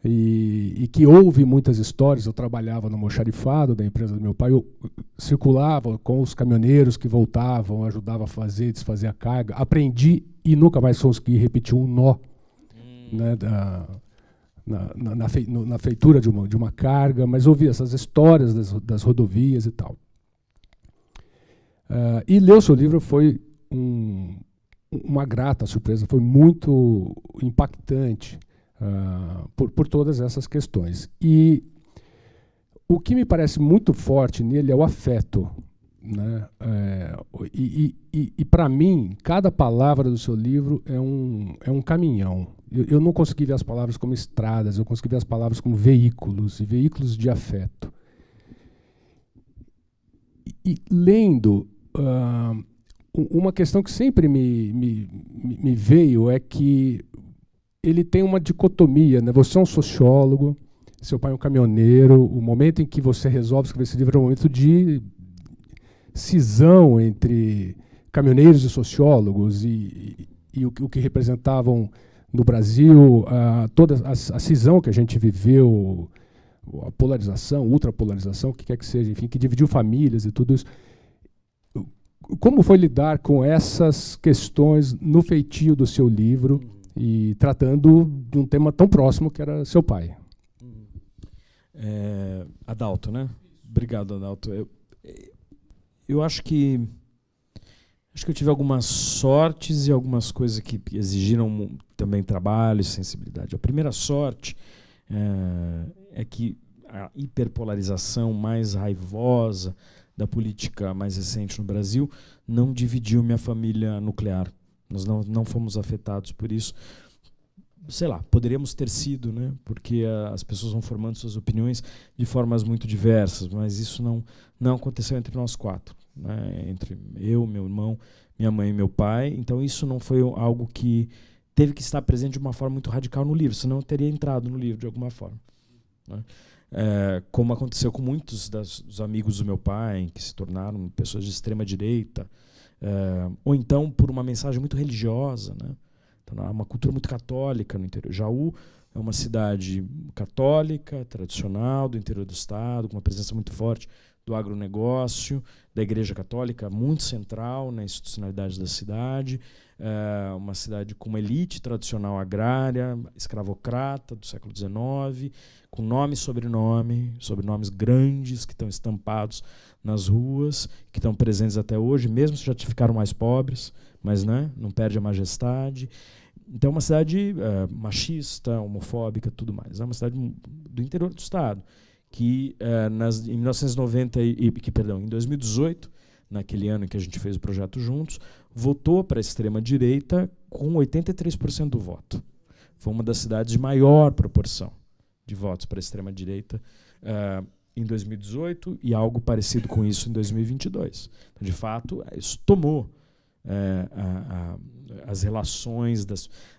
H: e que ouve muitas histórias. Eu trabalhava no almoxarifado da empresa do meu pai, eu circulava com os caminhoneiros que voltavam, ajudava a fazer, desfazer a carga, aprendi e nunca mais consegui repetir um nó, né, na feitura de uma carga, mas ouvi essas histórias das rodovias e tal. E ler o seu livro foi uma grata surpresa, foi muito impactante por todas essas questões. E o que me parece muito forte nele é o afeto. Né? E para mim, cada palavra do seu livro é um caminhão. Eu não consegui ver as palavras como estradas, eu consegui ver as palavras como veículos, e veículos de afeto. E lendo, uma questão que sempre me veio é que ele tem uma dicotomia, né? Você é um sociólogo, seu pai é um caminhoneiro, o momento em que você resolve escrever esse livro é um momento de cisão entre caminhoneiros e sociólogos e o que representavam no Brasil, toda a cisão que a gente viveu, a polarização, ultrapolarização, o que quer que seja, enfim, que dividiu famílias e tudo isso. Como foi lidar com essas questões no feitio do seu livro e tratando de um tema tão próximo que era seu pai?
C: Adalto, né? Obrigado, Adalto. Eu acho que eu tive algumas sortes e algumas coisas que exigiram também trabalho e sensibilidade. A primeira sorte é que a hiperpolarização mais raivosa da política mais recente no Brasil não dividiu minha família nuclear. Nós não fomos afetados por isso. sei lá, poderíamos ter sido, né? Porque as pessoas vão formando suas opiniões de formas muito diversas, mas isso não aconteceu entre nós 4, né? Entre eu, meu irmão, minha mãe e meu pai. Então isso não foi algo que teve que estar presente de uma forma muito radical no livro, senão eu teria entrado no livro de alguma forma, né? Como aconteceu com muitos dos amigos do meu pai, que se tornaram pessoas de extrema direita, ou então por uma mensagem muito religiosa, né? Então, há uma cultura muito católica no interior. Jaú é uma cidade católica, tradicional, do interior do estado, com uma presença muito forte do agronegócio, da Igreja Católica, muito central na institucionalidade da cidade, uma cidade com uma elite tradicional agrária, escravocrata do século XIX, com nome e sobrenomes grandes que estão estampados nas ruas, que estão presentes até hoje, mesmo se já ficaram mais pobres, mas, né, não perde a majestade. Então é uma cidade machista, homofóbica, tudo mais. É uma cidade do interior do estado, que em 1990 em 2018, naquele ano em que a gente fez o projeto juntos, votou para a extrema-direita com 83% do voto. Foi uma das cidades de maior proporção de votos para a extrema-direita em 2018 e algo parecido com isso em 2022. Então, de fato, isso tomou as relações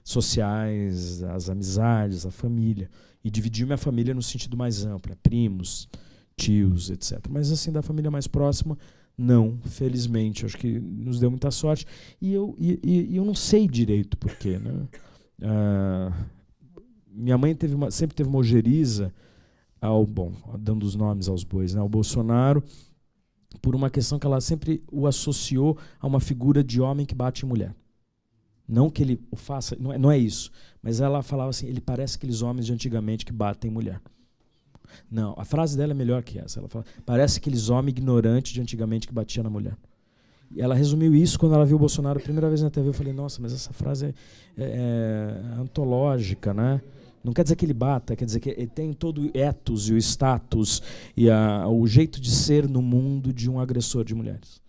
C: sociais, as amizades, a família, e dividiu minha família no sentido mais amplo, primos, tios, etc. Mas assim, da família mais próxima, não, felizmente. Acho que nos deu muita sorte. E eu não sei direito por quê, né? Minha mãe sempre teve uma ojeriza dando os nomes aos bois, né, ao Bolsonaro, por uma questão que ela sempre o associou a uma figura de homem que bate em mulher. Não que ele o faça, não é isso, mas ela falava assim, ele parece aqueles homens de antigamente que batem em mulher. Não, a frase dela é melhor que essa. Ela fala, parece aqueles homens ignorantes de antigamente que batiam na mulher. E ela resumiu isso quando ela viu o Bolsonaro a primeira vez na TV. Eu falei, nossa, mas essa frase é antológica, né? Não quer dizer que ele bata, quer dizer que ele tem todo o ethos e o status e o jeito de ser no mundo de um agressor de mulheres.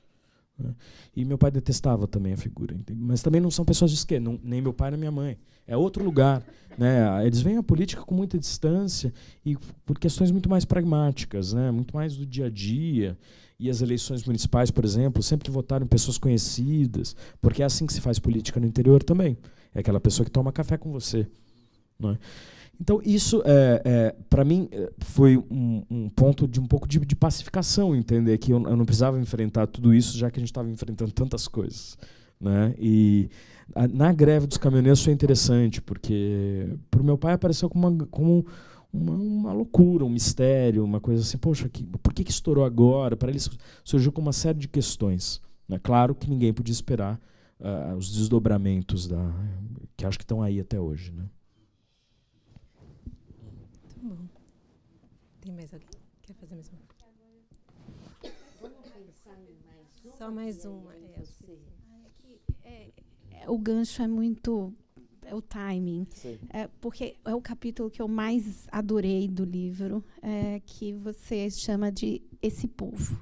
C: E meu pai detestava também a figura. Mas também não são pessoas de esquerda, nem meu pai nem minha mãe. É outro lugar, né? Eles veem a política com muita distância e por questões muito mais pragmáticas, né? Muito mais do dia a dia. E as eleições municipais, por exemplo, sempre votaram em pessoas conhecidas, porque é assim que se faz política no interior também. É aquela pessoa que toma café com você. Não é? Então, isso, para mim, foi um ponto de um pouco de pacificação, entender que eu não precisava enfrentar tudo isso, já que a gente estava enfrentando tantas coisas, né? E na greve dos caminhoneiros foi interessante, porque para o meu pai apareceu como uma loucura, um mistério, uma coisa assim, poxa, por que estourou agora? Para ele surgiu com uma série de questões. Né? Claro que ninguém podia esperar os desdobramentos que acho que estão aí até hoje, né?
B: Bom. Tem mais alguém? Quer fazer mais uma? Só mais uma.
F: O gancho é muito... É o timing. Porque é o capítulo que eu mais adorei do livro, que você chama de Esse Povo.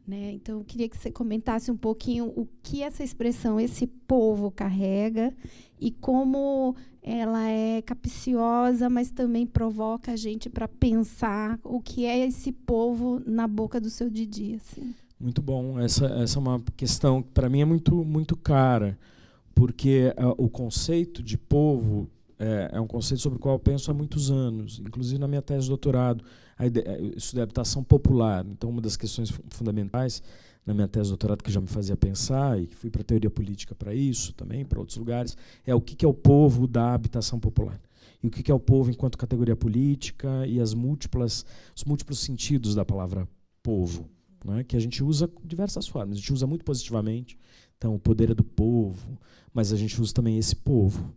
F: Né? Então, eu queria que você comentasse um pouquinho o que essa expressão, esse povo, carrega e como ela é capciosa, mas também provoca a gente para pensar o que é esse povo na boca do seu Didi. Assim.
C: Muito bom. Essa é uma questão que, para mim, é muito cara, porque o conceito de povo é um conceito sobre o qual eu penso há muitos anos, inclusive na minha tese de doutorado. Eu estudei habitação popular, então uma das questões fundamentais na minha tese de doutorado que já me fazia pensar, e fui para a teoria política para isso também, para outros lugares, é o que é o povo da habitação popular. E o que é o povo enquanto categoria política e os múltiplos sentidos da palavra povo, né, que a gente usa de diversas formas. A gente usa muito positivamente, então o poder é do povo, mas a gente usa também esse povo.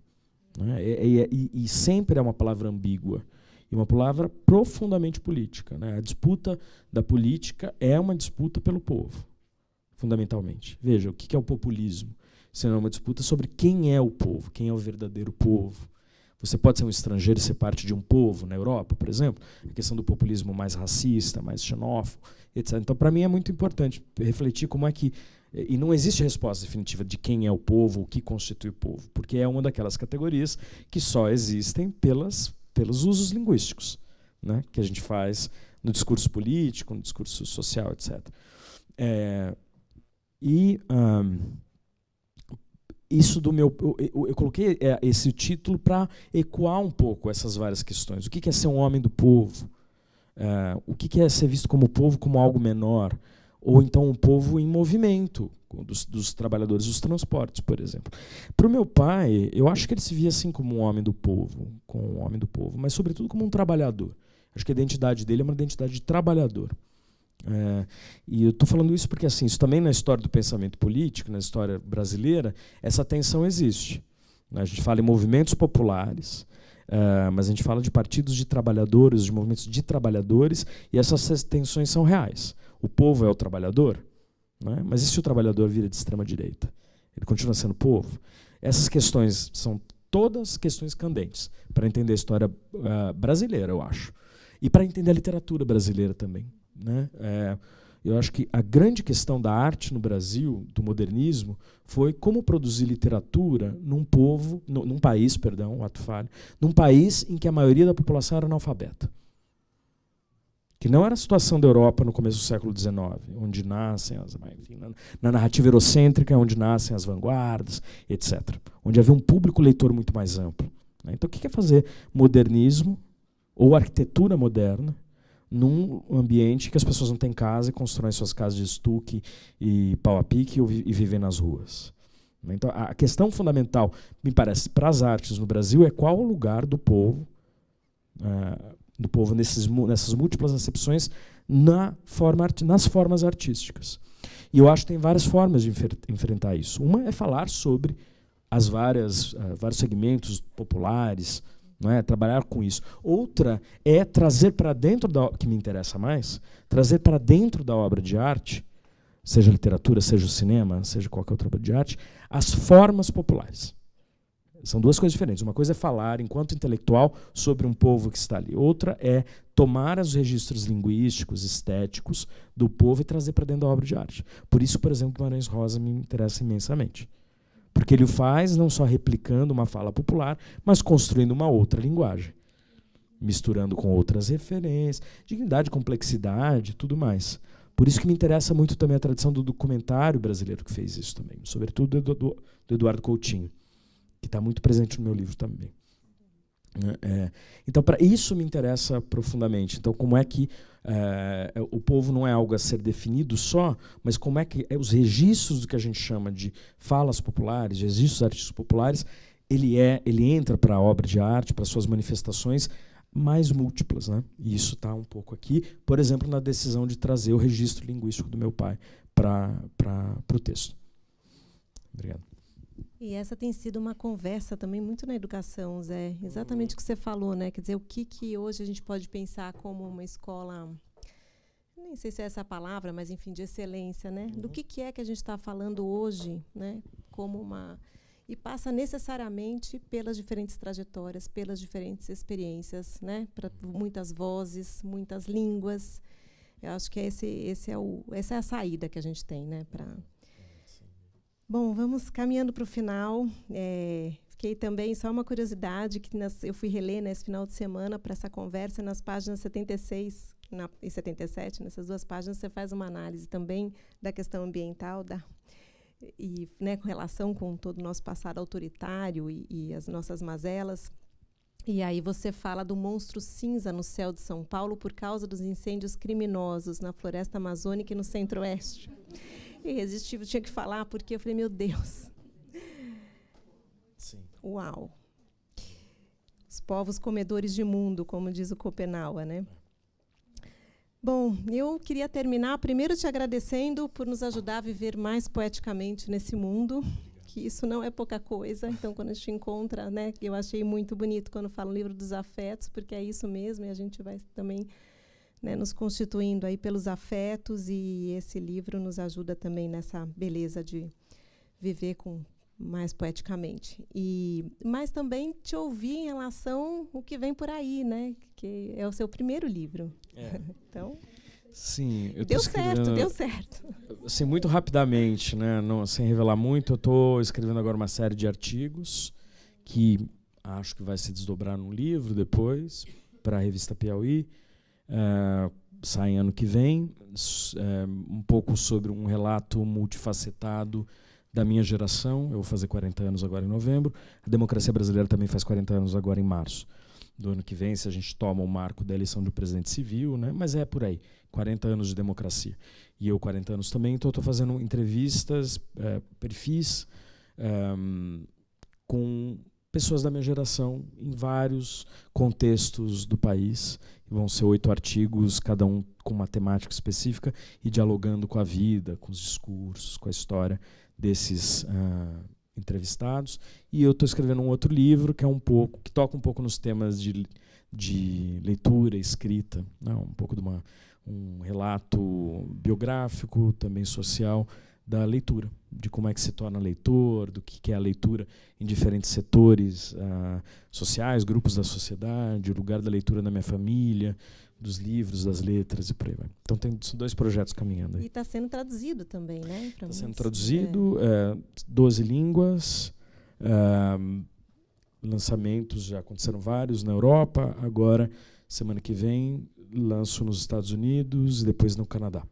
C: Né, e sempre é uma palavra ambígua. E uma palavra profundamente política. Né? A disputa da política é uma disputa pelo povo, fundamentalmente. Veja, o que é o populismo? Senão é uma disputa sobre quem é o povo, quem é o verdadeiro povo. Você pode ser um estrangeiro e ser parte de um povo, na Europa, por exemplo, a questão do populismo mais racista, mais xenófobo, etc. Então, para mim, é muito importante refletir como é que E não existe resposta definitiva de quem é o povo, o que constitui o povo, porque é uma daquelas categorias que só existem pelos usos linguísticos, né, que a gente faz no discurso político, no discurso social, etc. Isso do meu, eu coloquei esse título para ecoar um pouco essas várias questões. O que é ser um homem do povo? O que é ser visto como povo, como algo menor? Ou então um povo em movimento, dos trabalhadores dos transportes, por exemplo. Para o meu pai, eu acho que ele se via assim como um homem do povo, mas sobretudo como um trabalhador. Acho que a identidade dele é uma identidade de trabalhador. E eu estou falando isso porque assim, isso também na história do pensamento político, na história brasileira, essa tensão existe. A gente fala em movimentos populares, mas a gente fala de partidos de trabalhadores, de movimentos de trabalhadores, e essas tensões são reais. O povo é o trabalhador, né? Mas e se o trabalhador vira de extrema-direita? Ele continua sendo povo? Essas questões são todas questões candentes para entender a história brasileira, eu acho. E para entender a literatura brasileira também, né? Eu acho que a grande questão da arte no Brasil, do modernismo, foi como produzir literatura num país, ato falho, num país em que a maioria da população era analfabeta. Que não era a situação da Europa no começo do século XIX, onde nascem na narrativa eurocêntrica, onde nascem as vanguardas, etc. Onde havia um público leitor muito mais amplo. Então, o que é fazer modernismo ou arquitetura moderna num ambiente que as pessoas não têm casa e constroem suas casas de estuque e pau a pique e vivem nas ruas? Então, a questão fundamental, me parece, para as artes no Brasil é qual o lugar do povo nessas múltiplas acepções nas formas artísticas. E eu acho que tem várias formas de enfrentar isso. Uma é falar sobre vários segmentos populares, não é? Trabalhar com isso. Outra é trazer para dentro que me interessa mais, trazer para dentro da obra de arte, seja literatura, seja o cinema, seja qualquer outra obra de arte, as formas populares. São duas coisas diferentes. Uma coisa é falar, enquanto intelectual, sobre um povo que está ali. Outra é tomar os registros linguísticos, estéticos do povo e trazer para dentro da obra de arte. Por isso, por exemplo, Guimarães Rosa me interessa imensamente. Porque ele o faz não só replicando uma fala popular, mas construindo uma outra linguagem. Misturando com outras referências, dignidade, complexidade, tudo mais. Por isso que me interessa muito também a tradição do documentário brasileiro que fez isso também. Sobretudo do Eduardo Coutinho, que está muito presente no meu livro também. Então, para isso me interessa profundamente. Então, como é que o povo não é algo a ser definido só, mas como é que os registros do que a gente chama de falas populares, de registros artísticos populares, ele entra para a obra de arte, para suas manifestações mais múltiplas, né? E isso está um pouco aqui, por exemplo, na decisão de trazer o registro linguístico do meu pai para o texto. Obrigado.
B: E essa tem sido uma conversa também muito na educação, Zé. Exatamente o que você falou, né? Quer dizer, o que hoje a gente pode pensar como uma escola, nem sei se é essa a palavra, mas enfim, de excelência, né? Do que é que a gente está falando hoje, né? Como uma... E passa necessariamente pelas diferentes trajetórias, pelas diferentes experiências, né? Para muitas vozes, muitas línguas. Eu acho que essa é a saída que a gente tem, né? Bom, vamos caminhando para o final. Fiquei também, só uma curiosidade, que eu fui reler nesse final de semana para essa conversa, nas páginas 76 e 77, nessas duas páginas, você faz uma análise também da questão ambiental, e, né, com relação com todo o nosso passado autoritário e as nossas mazelas. E aí você fala do monstro cinza no céu de São Paulo por causa dos incêndios criminosos na floresta amazônica e no centro-oeste. Irresistível, tinha que falar, porque eu falei, meu Deus.
C: Sim.
B: Uau. Os povos comedores de mundo, como diz o Schopenhauer, né? Bom, eu queria terminar primeiro te agradecendo por nos ajudar a viver mais poeticamente nesse mundo, que isso não é pouca coisa. Então, quando a gente encontra, né, eu achei muito bonito quando fala o livro dos afetos, porque é isso mesmo, e a gente vai também, né, nos constituindo aí pelos afetos, e esse livro nos ajuda também nessa beleza de viver mais poeticamente. Mas também te ouvir em relação ao que vem por aí, né, que é o seu primeiro livro. Então,
C: Sim, eu
B: Deu certo, deu certo.
C: Assim, muito rapidamente, né, não, sem revelar muito, eu estou escrevendo agora uma série de artigos que acho que vai se desdobrar num livro depois, para a revista Piauí. Sai ano que vem, um pouco sobre um relato multifacetado da minha geração. Eu vou fazer 40 anos agora em novembro. A democracia brasileira também faz 40 anos agora em março do ano que vem, se a gente toma o marco da eleição de um presidente civil, né? Mas é por aí, 40 anos de democracia. E eu 40 anos também, então estou fazendo entrevistas, perfis, com pessoas da minha geração em vários contextos do país. Vão ser 8 artigos, cada um com uma temática específica e dialogando com a vida, com os discursos, com a história desses entrevistados. E eu estou escrevendo um outro livro que toca um pouco nos temas de leitura, escrita, né? Um pouco de um relato biográfico, também social, da leitura, de como é que se torna leitor, do que é a leitura em diferentes setores sociais, grupos da sociedade, o lugar da leitura na minha família, dos livros, das letras e por aí vai. Então tem 2 projetos caminhando aí.
B: E está sendo traduzido também, né?
C: Está sendo traduzido, 12 línguas, lançamentos já aconteceram vários na Europa, agora, semana que vem, lanço nos Estados Unidos e depois no Canadá.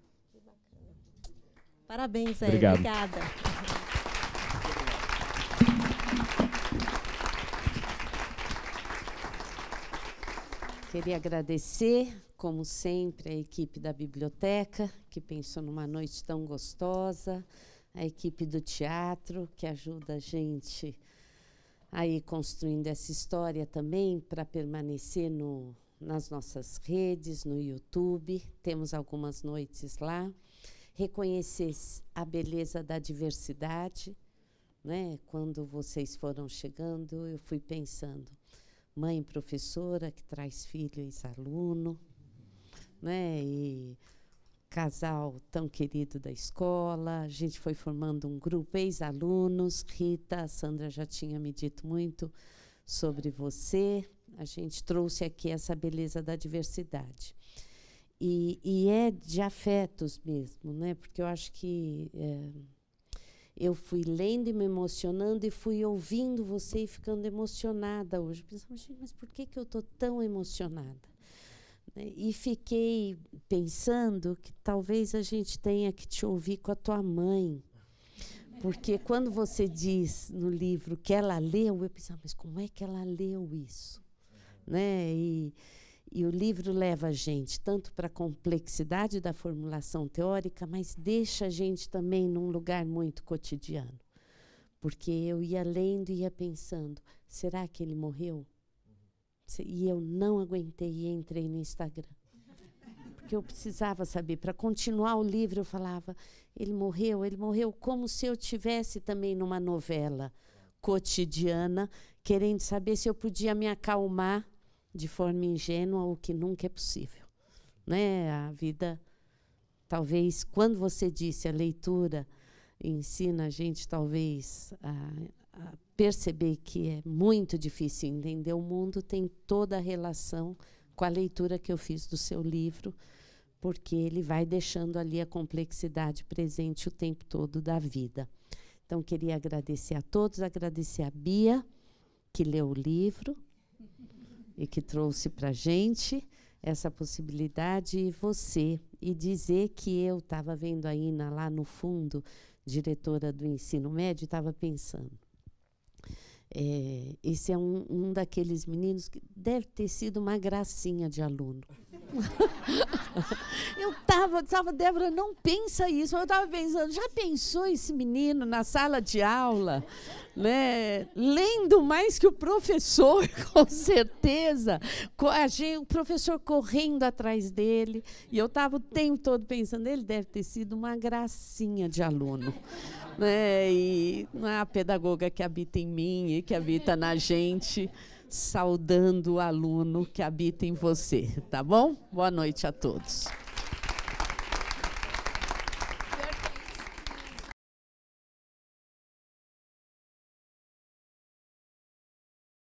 B: Parabéns, Zé.
C: Obrigado.
B: Obrigada.
A: Queria agradecer, como sempre, a equipe da biblioteca, que pensou numa noite tão gostosa, a equipe do teatro, que ajuda a gente a ir construindo essa história também, para permanecer nas nossas redes, no YouTube. Temos algumas noites lá. Reconhecer a beleza da diversidade, né? Quando vocês foram chegando, eu fui pensando, mãe professora que traz filho ex-aluno, né? E casal tão querido da escola, a gente foi formando um grupo, ex-alunos. Rita, a Sandra já tinha me dito muito sobre você, a gente trouxe aqui essa beleza da diversidade. E é de afetos mesmo, né? Porque eu acho que eu fui lendo e me emocionando e fui ouvindo você e ficando emocionada hoje. Pensando, mas por que eu estou tão emocionada? E fiquei pensando que talvez a gente tenha que te ouvir com a tua mãe. Porque quando você diz no livro que ela leu, eu pensava, mas como é que ela leu isso? Né? E o livro leva a gente tanto para a complexidade da formulação teórica, mas deixa a gente também num lugar muito cotidiano. Porque eu ia lendo e ia pensando, será que ele morreu? E eu não aguentei e entrei no Instagram. Porque eu precisava saber. Para continuar o livro, eu falava, ele morreu como se eu tivesse também numa novela cotidiana, querendo saber se eu podia me acalmar de forma ingênua, o que nunca é possível, né? A vida, talvez, quando você disse a leitura ensina a gente, talvez, a perceber que é muito difícil entender o mundo, tem toda a relação com a leitura que eu fiz do seu livro, porque ele vai deixando ali a complexidade presente o tempo todo da vida. Então, queria agradecer a todos, agradecer a Bia, que leu o livro, e que trouxe para a gente essa possibilidade, e você, e dizer que eu estava vendo a Ina lá no fundo, diretora do ensino médio, estava pensando, esse é um daqueles meninos que deve ter sido uma gracinha de aluno. Eu estava, Débora, não pensa isso. Eu estava pensando, já pensou esse menino na sala de aula, né, lendo mais que o professor, com certeza, o professor correndo atrás dele, e eu estava o tempo todo pensando, ele deve ter sido uma gracinha de aluno, né, e a pedagoga que habita em mim e que habita na gente, saudando o aluno que habita em você, tá bom? Boa noite a todos.